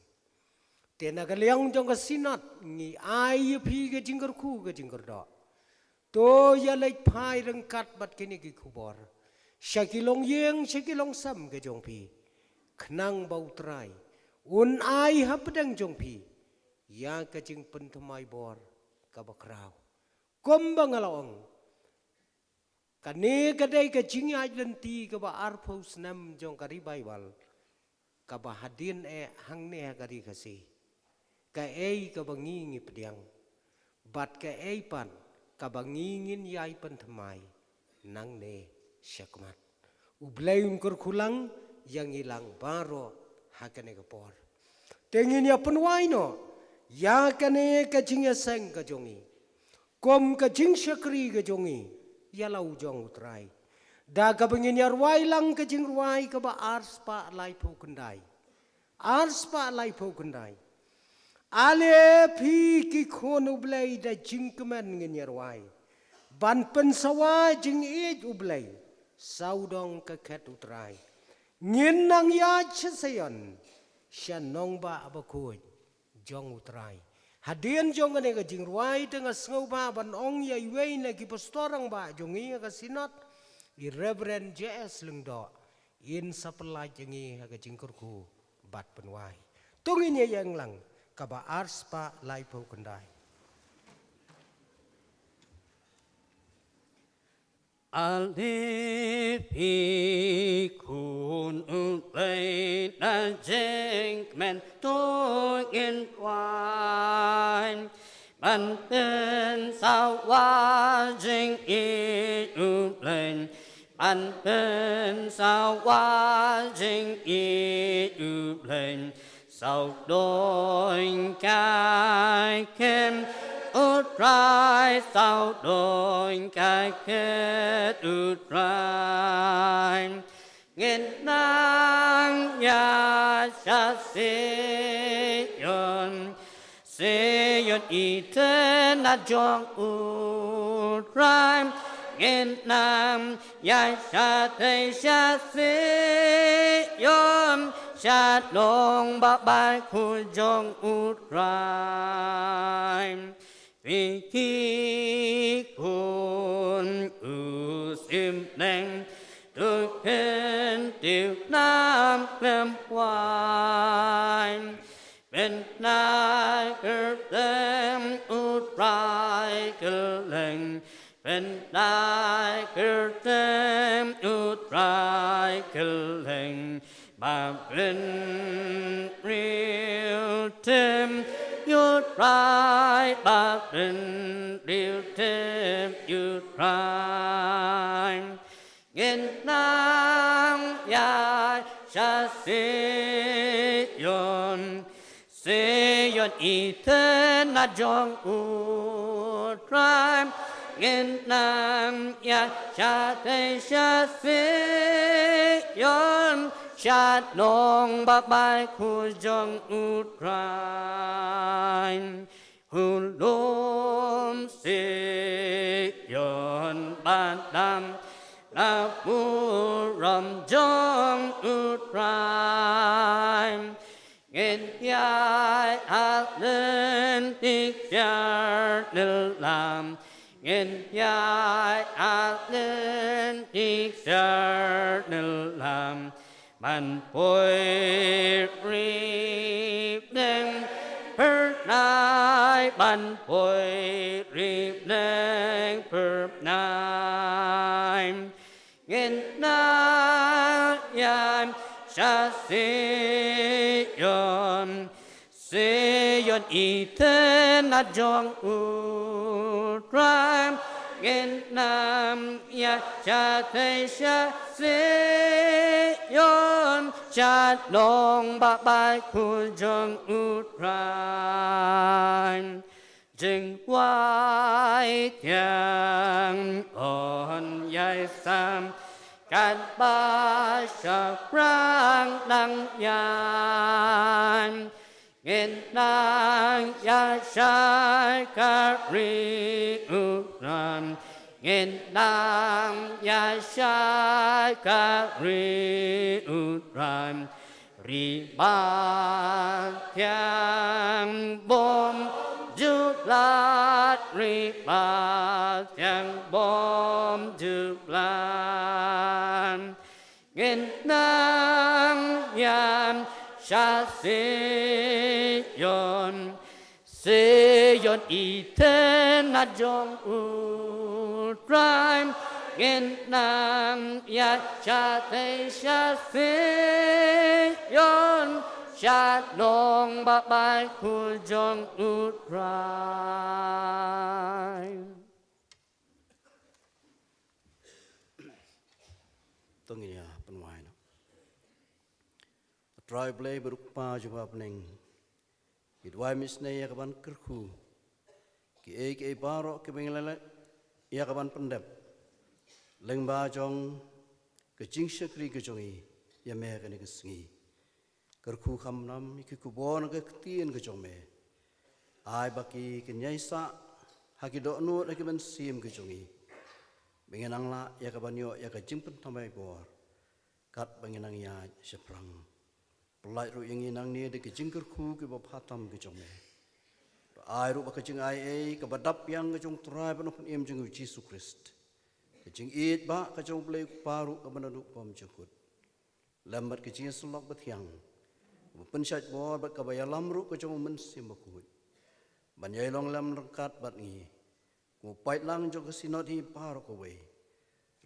tena kaliang jong kasinat ngi ai pi ke jingkar ku ke jingkar do to ya lek pai rengkat bat kini ki kubor syakilong yeng syakilong sam ke jong pi kenang bau trai un ai ha pedang jong pi ya ke jing pentemai bor ka bakrau kombang along kane kadai ke jing ai lenti ka ba arpos nam jong kari bible ka ba hadin hang ne kari kasi ka kabangingin pediang bat ka pan kabangingin yai pentemai nang ne syakmat ublay unkur kulang yang hilang baro hakane kapor tengin ya penwai no ya kane kajingnya seng kajongi kom kajing syakri kajongi ya lau jong utrai da kabangin ya ruai lang kajing ruai kaba ars pa lai po kendai ars pa lai po kendai ale pi ki khon ublay da jingkemen ngenyarwai ban pensawa jing it ublay saudong kaket utrai ngin nang ya chesayon syan nong ba abakoy jong utrai hadien jong ne ka jingruai tengah sngau ba ban ong ya iwei na ki pastorang ba jongi ka sinat i Reverend JS lengdo in sapelai jengi ka jingkurku bat penwai tungin ya yang lang kaba ars pa lai po kendai alipi kun ulay na jeng men tungin wine ban bên sao qua jeng i ulay ban bên sao qua jeng i ulay sau đôi cái kem út rai sau đôi cái kết út rai nghìn nang ya cha se yon i tên na jong út rai nghìn nang ya cha thấy cha se yon cha long ba ba khu jong ut rai vì khi con sim neng được hen điều nam lem hoài bên nai cơ tem út rai cơ lệnh bên nai cơ tem út rai cơ lệnh bà bên riêu tem út rai bà bên riêu tem út rai nghìn năm dài cha se yon y thân na jong u trai nghìn năm dài cha thế cha se yon cha nong ba bai khu jong u trai hu lom se yon ban dam la mu ram jong u trai nghìn dài ác lên tích jaar nil làm nghìn dài ác lên tích jaar nil làm man poi rip đêm per nai man poi rip đêm per nai nghìn na yam cha se yon y thân na jong u trai nghìn năm ya cha thấy cha se yon cha nong ba bai khu jong u trai Jing wai tiang on yai sam can ba sa prang đăng yan nghìn nang ya sai ka ri u ran nghìn nang ya sai ka ri u ran ri ba tiang bom du lát ri ba tiang bom du lan nghìn năm yam sa se yon y thân na jong u trai nghìn năm ya cha thấy sa se yon cha nong ba bai khu jong u trai Tông ini ya penuai no. Try play berupa jawab neng. Idwai misne ya kaban kerku. Ki e baro ke bengelele ya kaban pendep. Leng ba jong ke jing syakri ke jongi ya me ke ne ke sengi. Kerku kham nam ki kubon ke tien ke jong me. Ai baki ke nyai sa haki do nu ke ben sim ke jongi. Bengenang la ya kabanyo ya ka jingpen tamai bor kat bengenang ya seprang pelai ru yang inang ni de ke jingker ku ke bapatam ke jome ai ru ba ke jing ai ke badap yang ke jong trai panu pen em jing Yesus Christ ke jing it ba ke jong play paru ke banadu pom jekut lambat ke jing selok bethiang pensat bor ba ke bayalam ru ke jong men simbakut banyai long lam rengkat bat ni Upait lang jong kesinot hi paro ko we.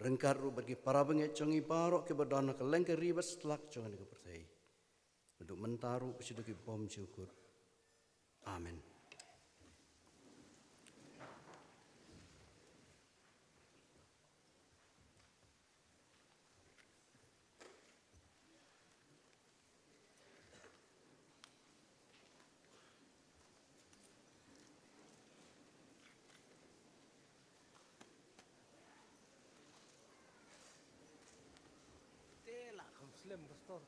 Rengkar ru bagi para benget jongi paro ke badana ke lengke ribet setelak jongan ke pertai. Untuk mentaru kesuduki bom syukur. Amin. Slim ke store